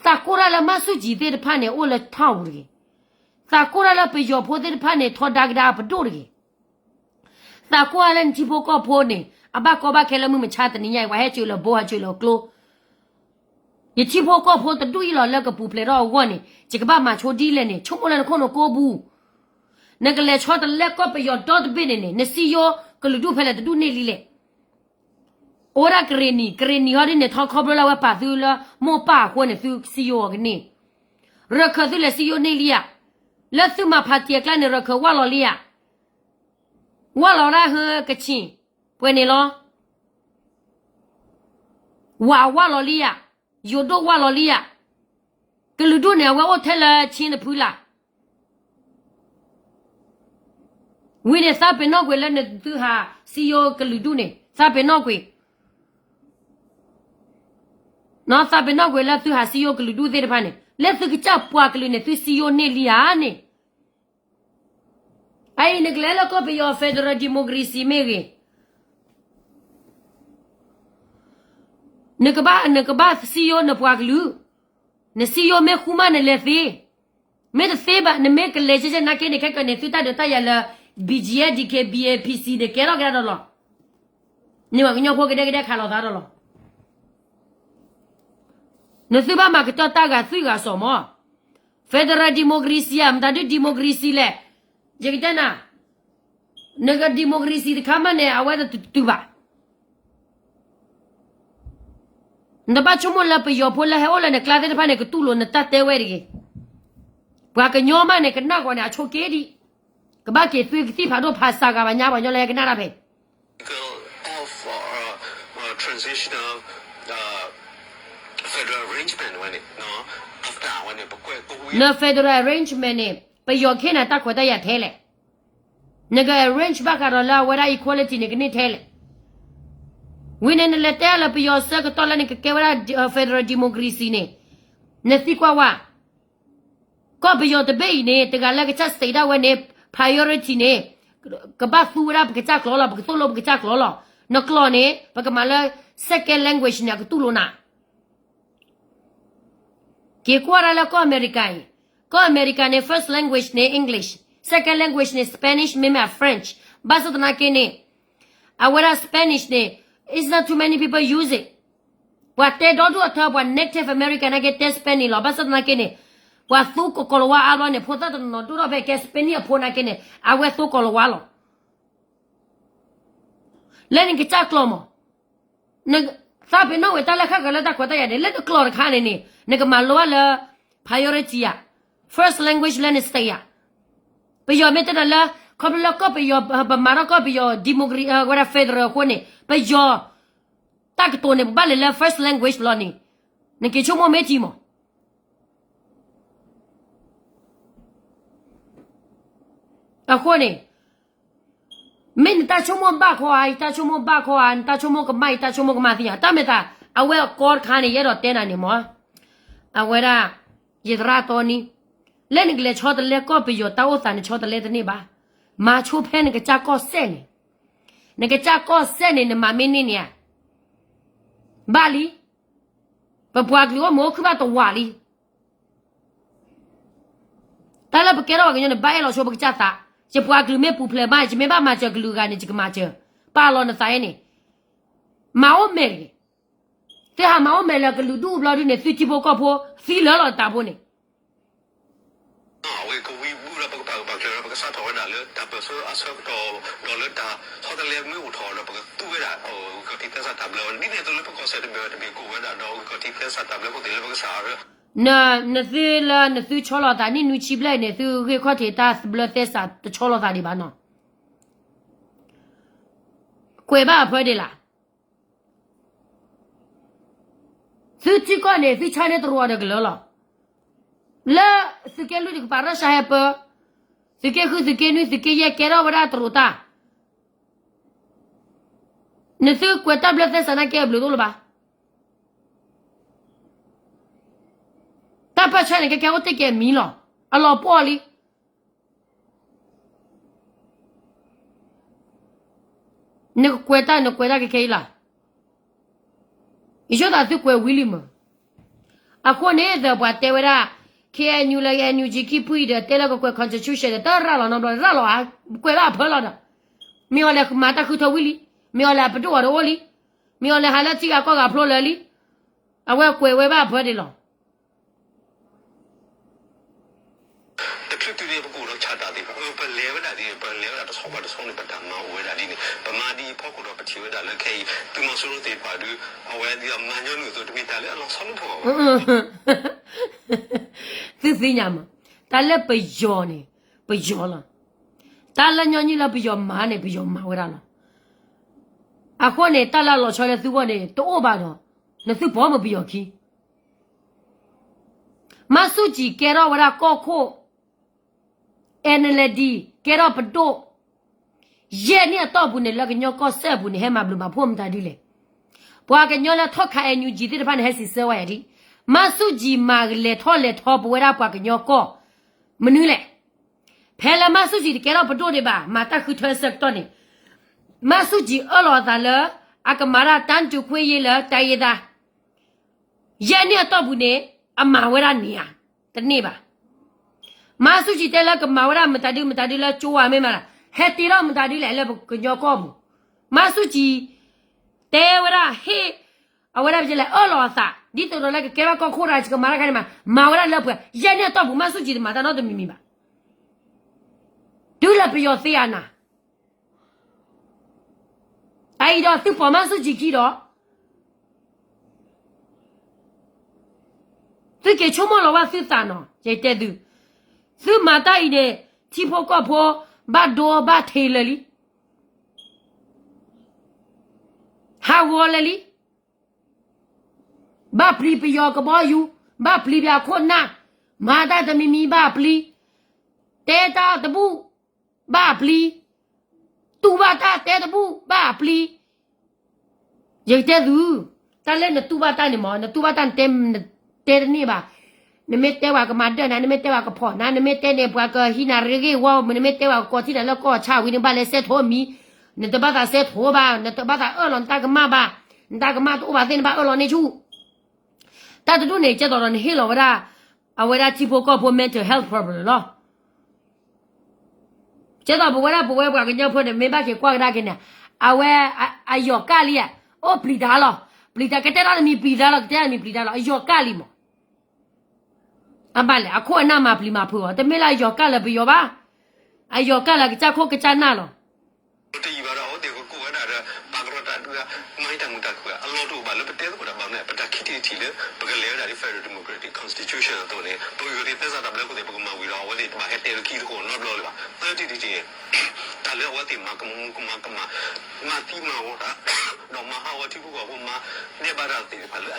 啥过来了？马手机在的盘呢？我来烫我的，啥过来了？被小婆在的盘呢？拖大个的不多的，啥过来了？你去破搞破呢？啊把搞把开了，我们查的你呀，我还就了不还就了glow，你去破搞破的对了，那个不来了我呢？这个把马车地了呢？全部来可能搞不。那个来抄的来搞不要到的别人呢，那是要个路都拍了的都那里嘞。我那个人好的呢，他考不了我把走了，没把或呢是要个呢。热可是来是要那里啊，那是嘛怕跌个呢热可我老里啊，我老来和个钱，不呢咯，我老里啊，有多我老里啊，个路都呢我抬了钱的赔了。为了啥别闹鬼了呢？都哈是要个路途呢？啥别闹鬼？那啥别闹鬼了？都哈是要个路途在的盘呢？那是个家不个路呢？都是要那里啊呢？ ai ne glela ko be yo federal democracy mege ne ka ba CEO ne pwa glu ne CEO me khuma ne le fe me de fe ba ne me ke le je na ke ne ke ne tuta de ta ya la BGA DK BAPC de ke ro ga do lo ni wa nyo ko ke de kha lo da do lo ne su ba ma ke ta ga su ga so mo federal democracy am da de democracy le je ke na ne ga democracy de kama ne awa de tu ba nda ba chumo la pe yo po la he ola ne klade de pa ne ke tu lo ne ta te we ri bwa ke nyo ma ne ke na ko ne a cho ke di ke ba ke tu ti pha do pha sa ga ba nya ba nyo le ke na ra be of transitional federal arrangement when it no after when it no federal arrangement ne pe yo ke na ta ko ta ya the le ne ga arrange ba ka ro la wa ra equality ne ke ni the le wine ne le te la pe yo sa ko to la ne ke wa federal democracy ne si kwa wa ko pe yo de be ne te ga la ke cha state da wa ne priority ne ka ba su ra ke cha klo la ke to lo ke cha klo lo no klo ne ba ka ma la second language ne ke tu lo na ke kwa ra la ko america ne first language ne english second language ne spanish me ma french ba so na ke ne awara spanish ne is not too many people use it what they don't do at all what native american get test spanish lo ba so na ke ne wa su ko ko wa alo ne phota no do ro be ke spanish phona ke ne awe su ko wa lo lenin ke cha klo mo ne sa pe no we ta la kha ga la ta ko ta ya de le ko klo kha ne ne ga ma lo la priority ya first language learn stay ya pe yo me ta la ko lo ko pe yo ba ma ko pe yo democracy wa federal ko ne pe yo ta ko ne ba le first language lo ne ke chu mo me ti mo a ko ne min ta chu mo ba ko ai ta chu mo ba ko an ta chu mo ko mai ta chu mo ko ma ti ya ta me ta a we ko kha ne ye ro te na ni mo a we ra ye ra to ni le ni le cho de le ko pe yo ta o sa ne cho de le de ni ba ma chu phe ne ke cha ko se ne ke cha ko se ne ma min ni ne ba li ba bwa gli wo mo khu ba to wa li ta la ba ke ro ga ne ba ye lo so ba cha ta je bwa gli me pu ple ba je me ba ma je glu ga ne je ma je pa lo na sa ye ni ma o me te ha ma o me la glu du blo di ne fi ti bo ko pho fi lo lo ta bo ne we ko we bu ra ba ke ra ba sa tho da le ta pa so a so to do le ta so da le mu tho lo ba tu we da ko ti ta sa ta blo ni ne to le ko sa de be ko we da do ko ti ta sa ta blo ko de le ba sa ra na thi la na thi cho lo ta ni nu chi ble ne thu ke kho the ta blo te sa to cho lo ta di ba no kwe ba phwe de la thu chi ko ne thi cha ne to ro de glo lo la su ke lu di pa ra sha he pa su ke khu su ke nu su ke ye ke ro ba ra to ta ne thu kwe ta blo te sa na ke blo do lo ba ta pa cha ne ke o te ke mi lo a lo po li ne kwe ta ke la i jo da su kwe willy mo a ko ne de ba te we ra ke nu la ye nu ji ki pui de te la ko kwe constitution de ta ra lo no ra lo a kwe ba pho lo da mi o le ma ta khu to willy mi o la pa do ro li mi o le ha la ti ga ko ga pho le li a we kwe we ba pho de lo tu de ko ro cha ta de ba le ba da de ba le ba da so ba da so ne ba da ma we da di ne ba ma di pho ko ro pa ti we da le kai tu ma so ro de pa du a we di ma nyo nu so de mi ta le a lo so lo pho thi thi nya ma ta le pe yo ne pe yo la ta la nyo ni la pe yo ma ne pe yo ma we da la a ko ne ta la lo cho le thu bo ne to o ba do ne thu bo ma pe yo ki ma su ji ke ro wa ra ko ko NLD ke ro pa do ye ni to bu ne la ke nyo ko se bu ne he ma blu ma pho ma ta di le bwa ke nyo la tho kha e nyu ji ti de pa ne he si se wa ya di ma su ji ma le tho bu wa ra bwa ke nyo ko ma nu le ဖဲလာမဆုကြီးကဲတော့ဘတို့တွေပါမာတခုထွဲဆက်တော့နေမဆုကြီးအလောသာလအကမာရာတန်တူခွေးရလတိုင်ရတာရနေတော့ဘူးနေအမဝရနေရတနေ့ပါမဆုကြီးတဲလကမဝရမတတူလချိုးဝမဲမလားဟဲတီရမတတူလေလည်းကညောကောဘူးမဆုကြီးတဲဝရဟေအဝရပြလေအလောသာဒီတော်လည်းကဲကောခိုးရာချကမာရာကနေမှာမဝရလည်းပွရနေတော့ဘူးမဆုကြီးမာတတော့တမီမီပါဒူလပြောသေးရနာအဲ့တော့သူပေါ်မဆုကြည့်ကြည့်တော့သူကချုံမလောဝစစ်တာနော်ရိုက်တဲ့သူသူမတိုင်တဲ့ချီဖို့ကဖို့ဘာဒိုဘာထေလလီဟာဝလလီဘာပလီပယောကဘောယူဘာပလီပြခွနာမာတာတမီမီဘာပလီတေတာတပူဘာပလီတူဘာတာတဲတပူဘာပလီရိုက်တဲ့သူတလည်းနတူဘာတာနေမောနတူဘာတာတဲနေပါနမေတဲဝါကမဒနာနမေတဲဝါကဖောနာနမေတဲနေပွားကဟိနာရေကေဝါနမေတဲဝါကိုတိတယ်လကောချဝင်းဘာလဲဆက်ထိုမီနတဘာတာဆက်ထိုဘာနတဘာတာအလွန်တာကမဘာတာကမတူဘာတင်ဘာအလွန်နေချူတာတူနေကြတော့နေဟီလောဝရာအဝရာချီဖို့ကဖို့ mental health problem လောကျတော့ဘဝရဘဝဘွားကညဖို့နေမေဘကေကွာကဒါကနေအဝဲအယောကလီယာအိုပလီဒါလောပလီဒါကတဲ့ရမီပလီဒါလောကတဲ့မီပလီဒါလောအယောကလီမောအဘလေအခုအနာမပလီမဖို့တမေလာယောကလဘယောပါအယောကလကချခုကချနာလောတီဘာရောတေကိုကိုဝနာဘာဂရတာတူမိုင်းတမှုတကွာအလောတို့ဘာလို့ပတဲကိုတာဘာနဲ့ပတခိတီတီလေပကလေရာဒီ Federal Democratic Constitution တော့လေပိုရတဲ့သက်သာတယ်ကိုတေပကမဝီရောဝလေဘာဟဲတဲကီကိုနော်လို့ပါတီတီတာလေဝတိမကမမာတီမာဝတာတော့မဟာဝတိကိုကဟိုမှာနေဘာရာတီဖာလေ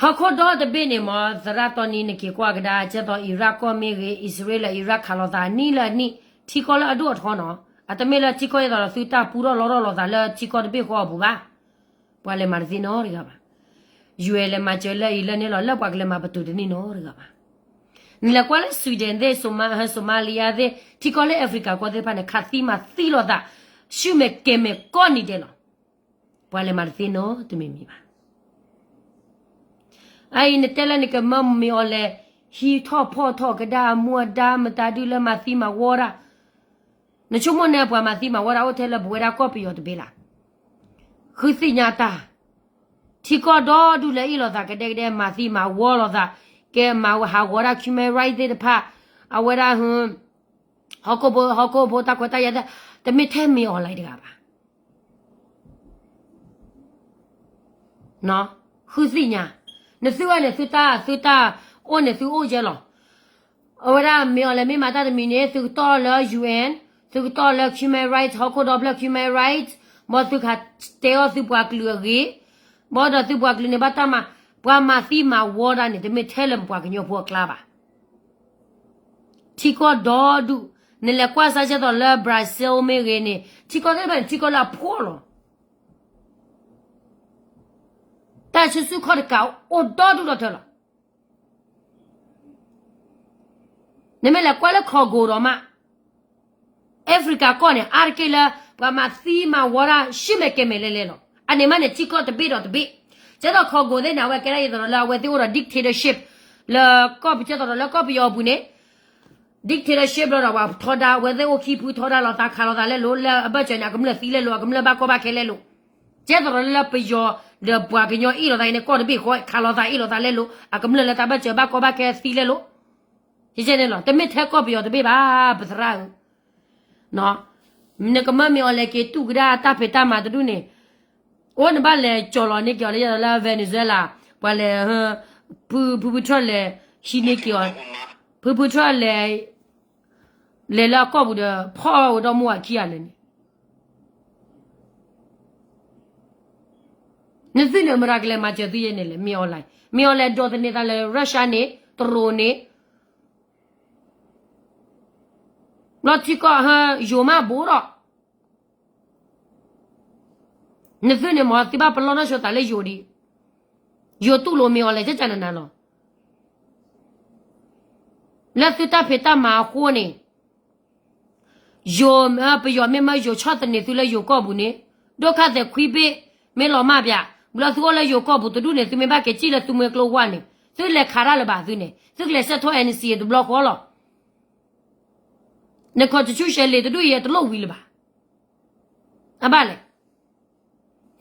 ဟာခေါ်တော့တပိနေမှာဇရာတော်နီနကေကွာကဒါကျတော့အီရတ်ကောမေကြီးအစ္စရေးလအီရတ်ခါလောတာနီလာနီထီကောလာအဒုထောနော်အတမေလာချီကောရတော့သူတာပူတော့လောလောသာလာချီကောတပိခေါ်ဘူးပါပွာလေမာစီနော်ရကပါယူရလေမချလေအီလနေလောလက်ပွားကလေးမှာဘတူတနီနော်ရကပါနီလာကွာလေဆွီဒင်တဲ့ဆိုမာလီယာတဲ့ထီကောလေအာဖရိကကွာတဲ့ဖာနေခါသီမာသီလောတာရှုမေကေမေကောနီတယ်လောပွာလေမာစီနော်တမီမီပါအိုင်နတဲလနိကမမီအော်လေဟီထော့ဖော့ထော့ကဒါမွာဒါမတာဒူလမသီမာဝါရာနချုံမနေပွားမသီမာဝါရာဟိုတယ်လဘွေရာကောပီယောတပေးလားခုစီညာတာထီကောတော့ဒူလေအီလောသာကတဲ့တဲ့မသီမာဝါလောသာကဲမဟာဝါရာကျူမဲရိုက်တဲ့ဖာအဝရာဟွန်းဟောကိုဘောတာကွတာရတဲ့တမီထဲမီအော်လိုက်တကပါနော်ခုစီညာနစုရနေစုတာအိုနေစုအိုကျလောအဝရမေော်လေမေမာတာတမီနေစုတော်လ UN စုတော်လ Human Rights ဟောကိုတော့ Human Rights မောစုခတေောစုပွားကလူကြီးဘောတော့စုပွားကလူနေဘာတမပွားမသီမာဝေါ်ဒါနေတမေထဲလမ်ပွားကညောဖို့ကလာပါချီကောဒေါ်ဒူနေလေကွာစားချက်တော့လဘရာဇီးမေရနေချီကောတဲ့ချီကောလာဖိုးလော但是苏考的高，我到处都跳了。你们来过来考过了吗？Africa 过呢，阿克了，把嘛西嘛我啦，什么给没来了？啊，你们呢？几个的比了的比，这到考过的那我给他一道了，我对我的 dictatorship 了，搞不知道了，搞不要不呢？dictatorship 了，我拖他，我在我 keep 拖他了，他看了他来路了，不讲那个么了，飞来路，个么了把锅巴开来路，这到了不要。le bua ke nyo ilo dai ne ko de bi ko kha lo da ilo da le lo a kam le ta ba che ba ko ba ke si le lo ji je ne lo te me the ko bi yo de bi ba ba tra no ne ka ma mi o le ke tu gra ta pe ta ma du ne o ne ba le cho lo ne ke le la Venezuela ba le pu tro le shi ne ke o pu tro le la ko bu de pho do mo a ki ya le ne你最牛么那个来嘛？就对人嘞，苗来做的那个来热山呢，多呢。那这个哈有嘛不了？你最牛么？对吧？不老那说他来有的，有多罗苗来就真的难了。那最大配大马虎呢？有不要面嘛有吃的呢，就来有搞不呢？多看在亏背没老马边，不了说了有搞不的都呢，就没把给记了，就没搞完呢，就来看了吧，就呢，就来设套 NC 都不老好了。那靠着出些来的都也都老味了吧？啊罢了，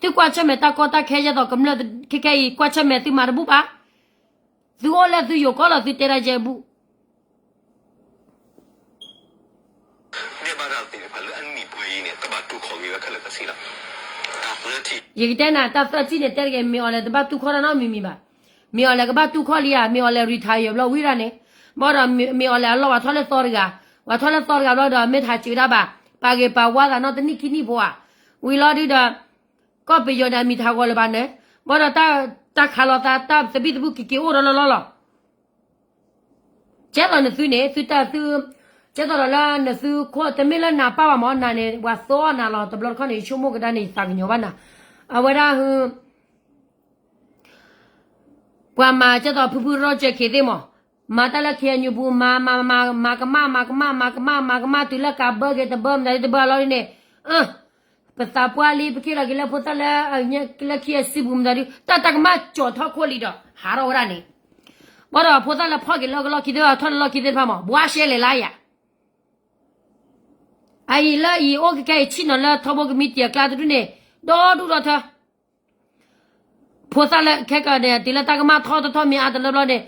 就挂车没大高大开下到咁了，开挂车没就买的不吧？就我了就有搞了就带来这步。一个呢，到时今年带个苗来，都把都考了那咪吧，苗来个把都考里啊，苗来 retire 了为啥呢？把那苗来老话他来扫的个，话他来扫的个，老的没他知道吧？把个把娃子那的你给你不啊？为了这个，搞不要的没他过了吧呢？把那打卡了打这边都不给我了。这样的时候呢，就到是。这到了那是可他没了拿爸爸妈妈呢，我说那了，都不知道看你周末给他呢啥个牛办呐？啊，为啥我妈这到婆婆绕着开的嘛，妈到了开牛不妈个妈对了个不给他不那的不了呢，不打不ali不给了给了不打了，人给了开西不那的，但个妈脚他可里的，还了我呢，我的不打了跑给了个老给的，他老给的怕嘛，我写来拉呀。哎了，我给开气了，他把个米点干的呢，都他，菩萨了开个的，对了，大个妈掏米啊的了呢，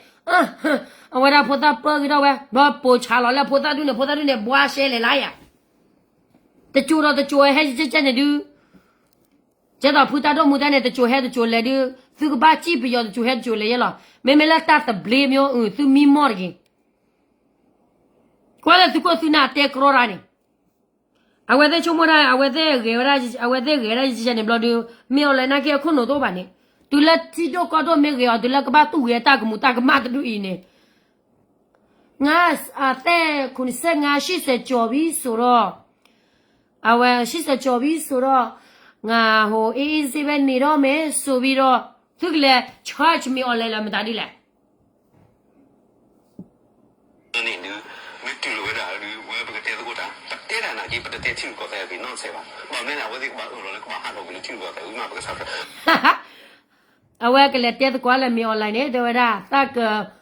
我让菩萨不给他喂，我不查了，菩萨呢，我写来拉呀，这做了的做还是真的都，这到菩萨都没得呢，的做还是做来的，这个把几不要的做还是做来了，妹妹了打是 blame 哟，是迷茫的，过来这个是哪带过来呢？啊，我在周末啊，我在给了之前的不了没有来那个可能多吧呢？对了，几多高多没给啊？对了，个把都给打个妈的都呢。啊，在可能是40教育所了，啊，我40教育所了，和7年了没所以了，这个嘞 charge 没有来了没打的嘞。哈哈，啊，我个来带的过来没有来呢，对不啦？啥个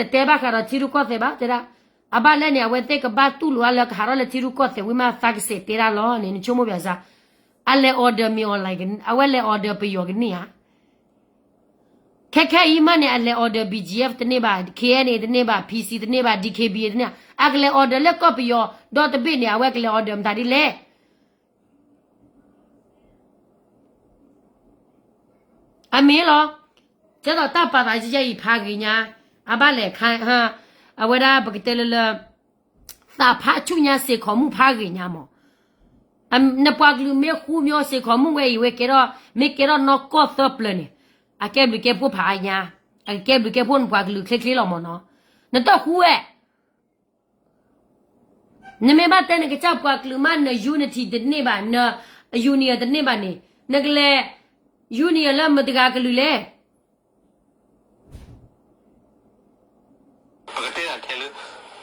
带吧，看到记录过来吧，对啦。啊，把来呢，我带个把ตู้了，看到了记录过来，我嘛啥个事带啦咯？你全部表示，啊来 order 没有来个，啊我来 order 不要个你啊。开伊嘛呢，啊来 order BGF 的那吧 ，KN 的那吧 ，PC 的那吧 ，DKB 的那，啊个来 order 来个不要，到这边呢，我个来 order 唔打的嘞。啊没了，这到大把之间一拍给人家，啊把来看哈，啊为啥不给得了？大拍就人家谁考目拍给人家嘛？啊那把个没虎苗谁考目我以为给到没给到那高色不了呢？啊给不给不拍人家？啊给不给不把个开了嘛呢？那到虎哎，那没把那个叫把个嘛那 unity 的那吧那 union 的那吧呢？那个嘞。union 了没得个路嘞？不个对啊，天了，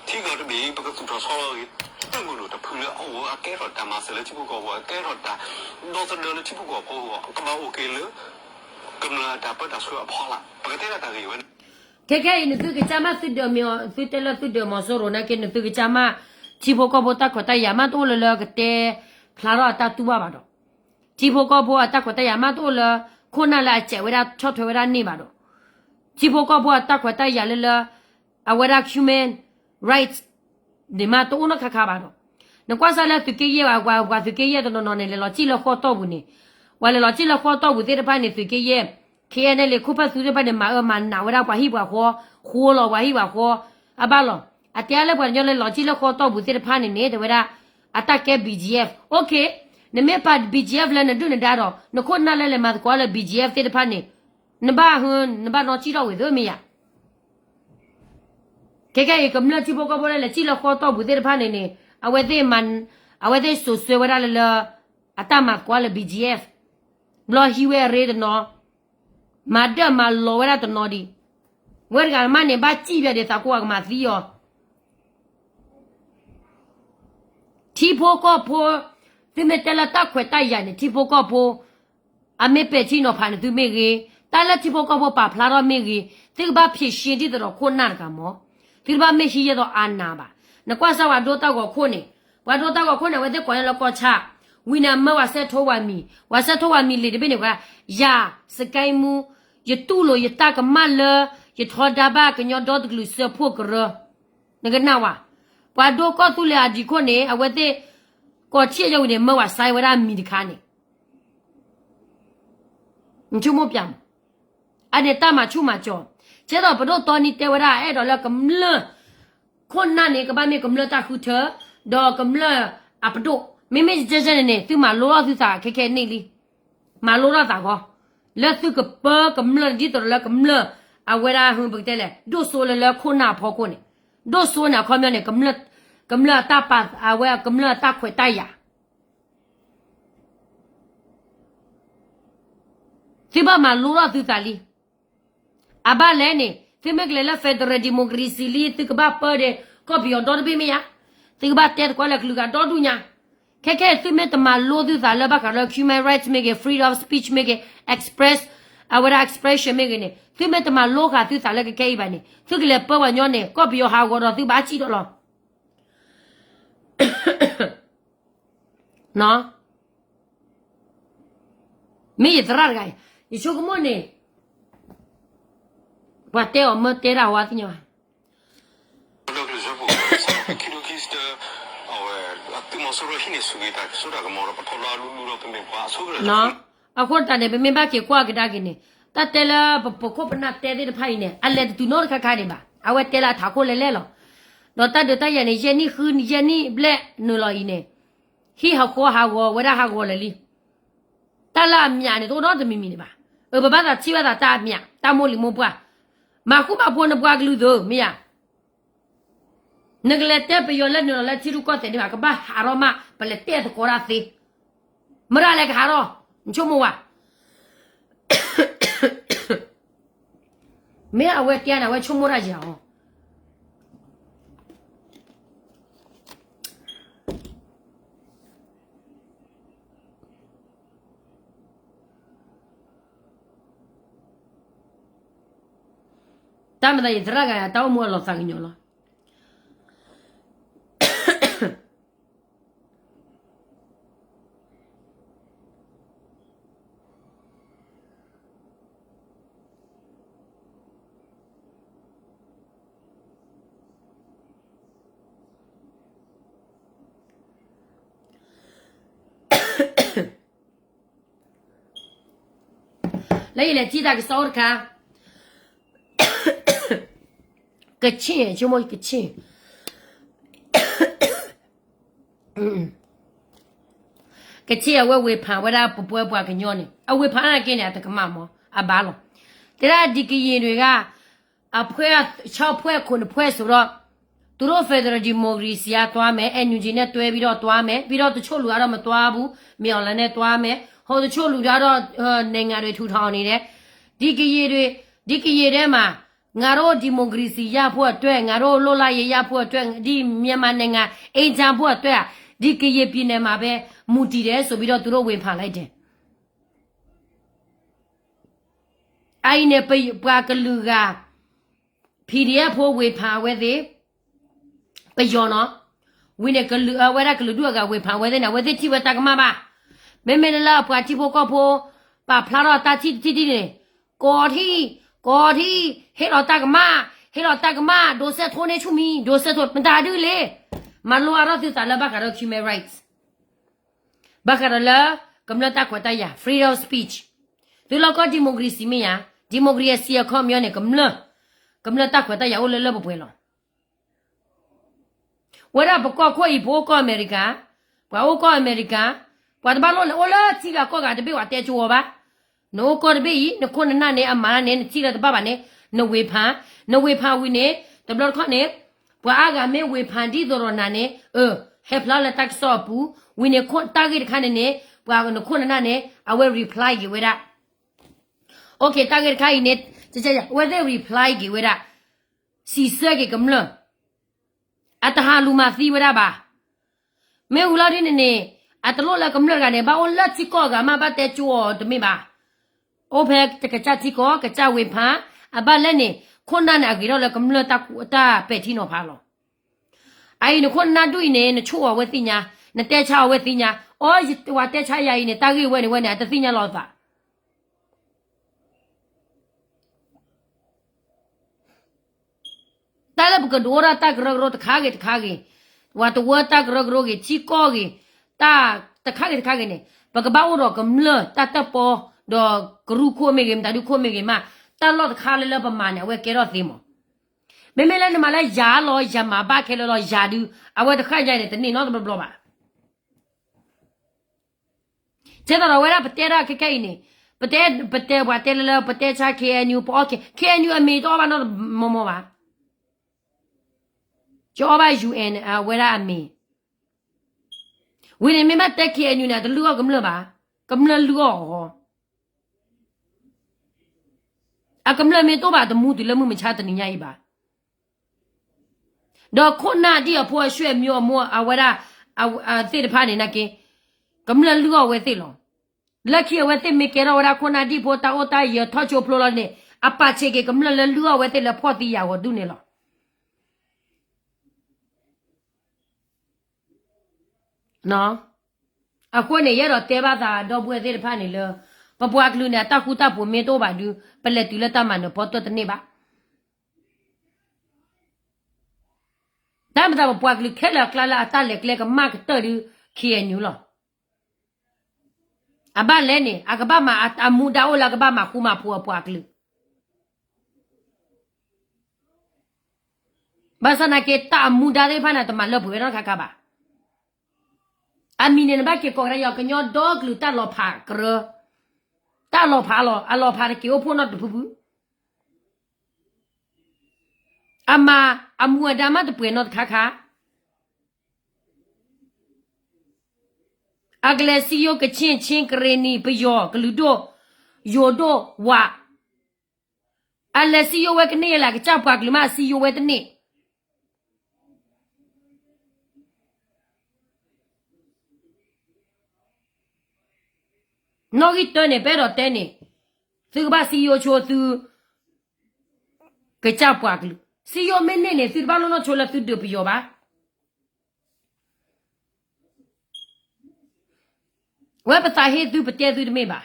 天高的没不个做着烧了，等我了，他碰了我啊，改了他妈是了，只不过我改了他，老子了只不过我，干嘛我改了，咁了他不打算跑了，不个对了他个有。开你这个家嘛是的苗，是的了是的嘛，说罗那个你这个家嘛，只不过不打可打亚嘛多了个的，看了打多吧的。只不过不打过打亚麻多了，可能来接为他超推为他你吧的。只不过不打过打亚了，啊为他 human rights 你嘛多那看吧的。那光是了对给业我对给业的那呢了，只了好多不呢？我了只了好多不在的把你对给业，看那里恐怕是的把你买拿为他把一把活了把一把活啊罢了，啊第二了把人家了只了好多不在的把你呢的为他啊打给 BGF OK。那没把 BGF 了，那都能打到，那可哪来了嘛？过了 BGF 在的盘呢？那把那知道为什么呀？开一个那只不过来了，知了好多不在的盘呢？啊，我在man，啊我在说我来了，啊打嘛过了 BGF， 老以为热的喏，嘛的嘛老为了的喏的，我这个嘛呢把级别的咋过个嘛子哟？ တီဖိုကောဖိုသူမတလာတခွေတိုက်ရနေတီဖိုကောဖိုအမေပဲချီနော်ဖာနေသူမေကြီးတာလက်တီဖိုကောဖိုပါဖလာတော့မေကြီးသူဘာဖြစ်ရှင်တီတော့ခုနာကမောသူဘာမေရှိရတော့အာနာပါနကွာဆာဝါဒိုတောက်ကိုခုနေဝါဒိုတောက်ကိုခုနေဝတဲ့ကွာရလောကောချဝိနာမဝဆက်ထိုးဝါမီလေတပိနေကယာစကိုင်းမူယတူလိုယတကမလယထောဒါဘာကညောဒေါ်ဒဂလူစဖို့ကရနကနာဝါဝါဒိုကောတူလေအဒီခုနေအဝတဲ့ကိုချီရုံနေမဝဆိုင်ဝရမီဒီခါနေမချုံမပြမ်အဲ့ဒီတမချုမကြောကျတော့ဘတို့တော်နီတေဝရအဲ့တော့လကမလခွန်နာနေကဘာမေကမလတာခုထဒေါ်ကမလအပဒိုမိမိကျကျနေသူမလောရသူစာခက်ခဲနေလီမလောရတာကောလက်သူကပကမလဒီတော်လကမလအဝရဟွန်ဘကတဲ့လေဒိုဆိုလခွန်နာဖောကိုနေဒိုဆိုနာခေါ်မြနေကမလတာပတ်အဝဲကမလတာခွေတိုင်ယာဒီဘာမလောရသူစာလီအဘလဲနေဒီမကလေလာဖက်ဒရယ်ဒီမိုကရေစီလီတကဘာပေါ်တဲ့ကော်ပီယောဒေါ်ဘီမီယာတကဘာတဲ့ကွာလက်လူကဒေါ်ဒူညာခဲသူမတမလို့သူသာလဘကရ human rights မေက freedom of speech မေက express our expression မေကနေသူမတမလို့ကသူသာလကခဲပါနေသူကလည်းပေါ်ဝညောနေကော်ပီယောဟာကောတော့သူဘာကြည့်တော့လောနော်မေရတရဂိုင်ဒီချိုကမနေဘာတဲအမတဲရာဝါတင်ယော နော်အခုတန်တယ်မင်းဘာကေကွာကဒါကိနေတတဲလာပခုပနာတဲတဲ့ဖိုင်နေအလက်တူနော်ခခါနေပါအဝဲတဲလာထားကိုလဲလဲလောတော့တတ်တဲ့ရနေယနီခူးယနီဘလက်နော်လော်နေဟီဟာကောဟာကောဝရဟာကောလေလီတလာမြနေတော့တော့သမီမီနေပါဘဘာသာချိဝတာတာမြတာမိုလီမပွားမခုမပွားနပွားကလူတို့မရနဂလက်တဲ့ပယောလက်နော်လက်ချီရူကောတဲ့ဒီမှာကဘာဟာရောမပလက်တဲ့ကောရာသေးမရလက်ဟာရောချုံမဝမဲအဝဲပြန်အဝဲချုံမရကြအောင်တမ်းတဲ့ဒရဂါတောင်းမလို့ဆိုင်ညောလား来来，记得个烧的看，个钱就么个钱，个钱我会判，我那不个鸟呢，啊会判那给呢，这个妈妈啊罢了，这那这个人类啊，啊破啊，超破可能破死了。သူတို့ Federal Democracy ကတွားမယ် NUG နဲ့တွဲပြီးတော့တွားမယ်ပြီးတော့တချို့လူကတော့မတွားဘူးမြော်လန်နဲ့တွားမယ်ဟိုတချို့လူကတော့နိုင်ငံတွေထူထောင်နေတယ်ဒီကရေထဲမှာငါတို့ဒီမိုကရေစီရဖို့အတွက်ငါတို့လွတ်လပ်ရေးရဖို့အတွက်ဒီမြန်မာနိုင်ငံအိမ်ချမ်းဖို့အတွက်ဒီကရေပြည်နယ်မှာပဲမူတည်တယ်ဆိုပြီးတော့သူတို့ဝင်ဖန်လိုက်တယ်အိုင်နေပွားကလူက PDF ဖို့ဝင်ဖန်ဝဲသေးပယောနော်ဝိနေကလူအဝရကလူတို့ကဝေဖန်ဝဲတဲ့နဝဲတဲ့ချိဝတကမပါမဲမဲလာပွားချိဖို့ကဖို့ပါဖလာတော့တာချိတိနေကော်တီဟဲ့တော့တကမဒိုဆက်ထိုးနေချူမီဒိုဆက်ထိုးပတာဒူလေမလောရတော့တာလဘကတော့ human rights ဘကရလာကမ္လတာခွတ်ရ freedom of speech ဒီလောကဒီမိုကရေစီမယာဒီမိုကရေစီခေါမျောနေကမ္လတာခွတ်ရအိုလဲပွဲလောဝရဘကောခွေဘောကောအမေရိကန်ဘာအိုကောအမေရိကန်ဘာတဘာလို့အိုလာချီလာကောကတပိဝတဲချိုပါနိုကောတပိနခုနနနဲ့အမားနဲ့ချီလာတပပါနဲ့နဝေဖန်ဝီနေတဘလခနဲ့ဘာအာကမဲဝေဖန်ဒီတော်နာနဲ့ဟက်ဖလာလက်တက်ဆော့ပူဝီနေခွန်တာဂက်ခနဲ့နဲ့ဘာနခုနနနဲ့အဝဲ reply ကြီးဝဲတာ okay target ခိုင်းနေကြဝဲတဲ့ reply ကြီးဝဲတာစီဆက်ကကမလအတဟာလူမသီဝရပါ me ula di ne atlo la kamla ga ne ba on la chi ko ga ma ba te chuo de me ba o phe te ka cha chi ko ka cha we pha a ba le ne khona na gi ro la kamla ta pe thi no pha lo ai ne khona du ne ne chuo we ti nya ne te cha we ti nya o wa te cha ya yi ne ta gi we ne ta ti nya lo ta ta la bu ka do ra ta gro gro ta kha ge wa to wa ta gro gro ge chi ko ge ta kha ge ne ba ka ba o ro kam le ta po do gru kho me ge ta du kho me ge ma ta lo ta kha le ba ma ne we ke ro ti mo me me le ne ma la ya lo ya ma ba ke lo ya du a we ta kha ja ne te ni no blo ba che da ro we ra pa te ra ke ke ni pa te wa te le pa te cha ke nu po ke nu a me do ba no mo ba cho ba UN we ra me we ne me ma te ke nu na de lu ko kam le ba kam le lu ho a kam le me to ba de mu de le mu me cha de ni nya yi ba do ko na di a pho shwe myo mo a we ra a te de pha ni na ke kam le lu we te lo la ki we te me ke ra ra ko na di pho ta o ta ye tho cho plo lo ne a pa che ke kam le lu we te le pho ti ya wo du ne lo no a ko ne ye ro te ba da do bwe te de pha ni le pa bwa klu ne ta ku ta po me to ba du pe le tu le ta ma no pho to te ne ba ta ma ta bwa klu ke la kla la ta le kle ka ma ke te du ki nu lo a ba le ne a ka ba ma a mu da o la ka ba ma ku ma pho bwa klu ba sa na ke ta mu da de pha na ta ma lo bwe ro ka ka ba amine ba ke ko ra yo ke nyo dog lu ta lo pha kro ta lo pha lo a lo pha ke o pho no tu bu ama amu da ma tu pwe no kha kha agle si yo ke chin kre ni pe yo ke lu do yo do wa ale si yo we ke ne la ke cha pa ke ma si yo we te ne no gi to ne pero te ne su ba si yo cho tu ke cha pa ke si yo me ne su ba lo no cho la su de pi yo ba we pa ta he tu pa te tu de me ba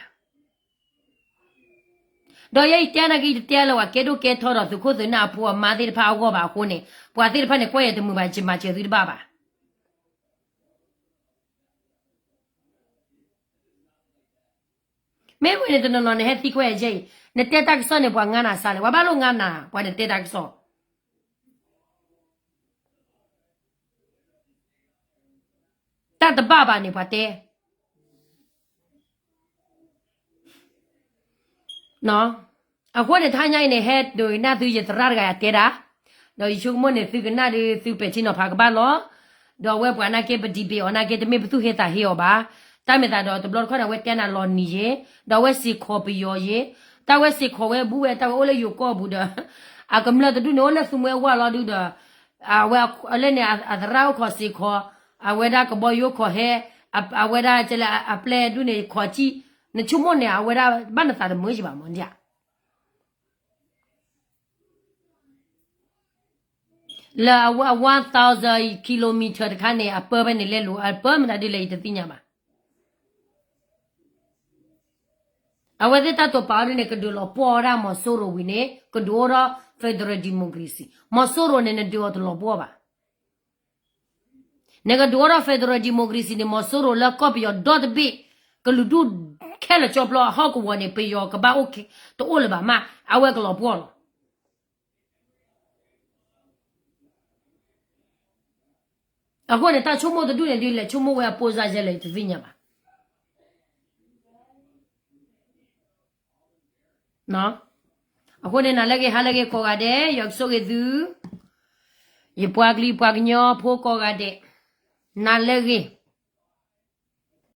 do ye te na gi te la wa ke do ke tho ro su ko su na pho ma de pha go ba ko ne pwa de pha ne ko ye de mu ba chi ma che su de ba ba me we ne de no ne he ti ko ye je ne te ta so ne pwa nga na sa le wa ba lo nga na pwa ne te ta so ta de ba ba ne pwa te no a ko ne tha nyai ne he do na tu ye tra ga te da do yu mo ne tu ga na de tu pe chi no pha ga ba lo do we pwa na ke pa di pe ona ke te me tu he ta he yo ba ta me ta do to blot kho na we te na lo ni ye do we si kho pi yo ye ta we si kho we bu we ta o le yu ko bu da a kam la tu no le su me wa lo du da a we le ne a ra kho si kho a we da ko bo yo kho he a we da che la a ple du ne kho chi ne chu mo ne a we da ba na ta de mo ji ba mo ndia la 1000 kilometer de kan ne a per ba ne le lo a per ma de le te ti nya ba a we de ta to pa ne ke do lo po ra mo so ro wi ne ke do ro federal democracy mo so ro ne do to lo po ba ne ke do ro federal democracy ne mo so ro la ko bi yo dot bi ke lu du ke la chop lo ha ko wo ne pe yo ke ba okay to o le ba ma a we ke lo po lo a ko ne ta chu mo de du ne du le chu mo we po za je le te vi nya ba no a ko ne na le ke ha le ke ko ga de yo so ke du ye pwa kli pwa nyo pho ko ga de na le ke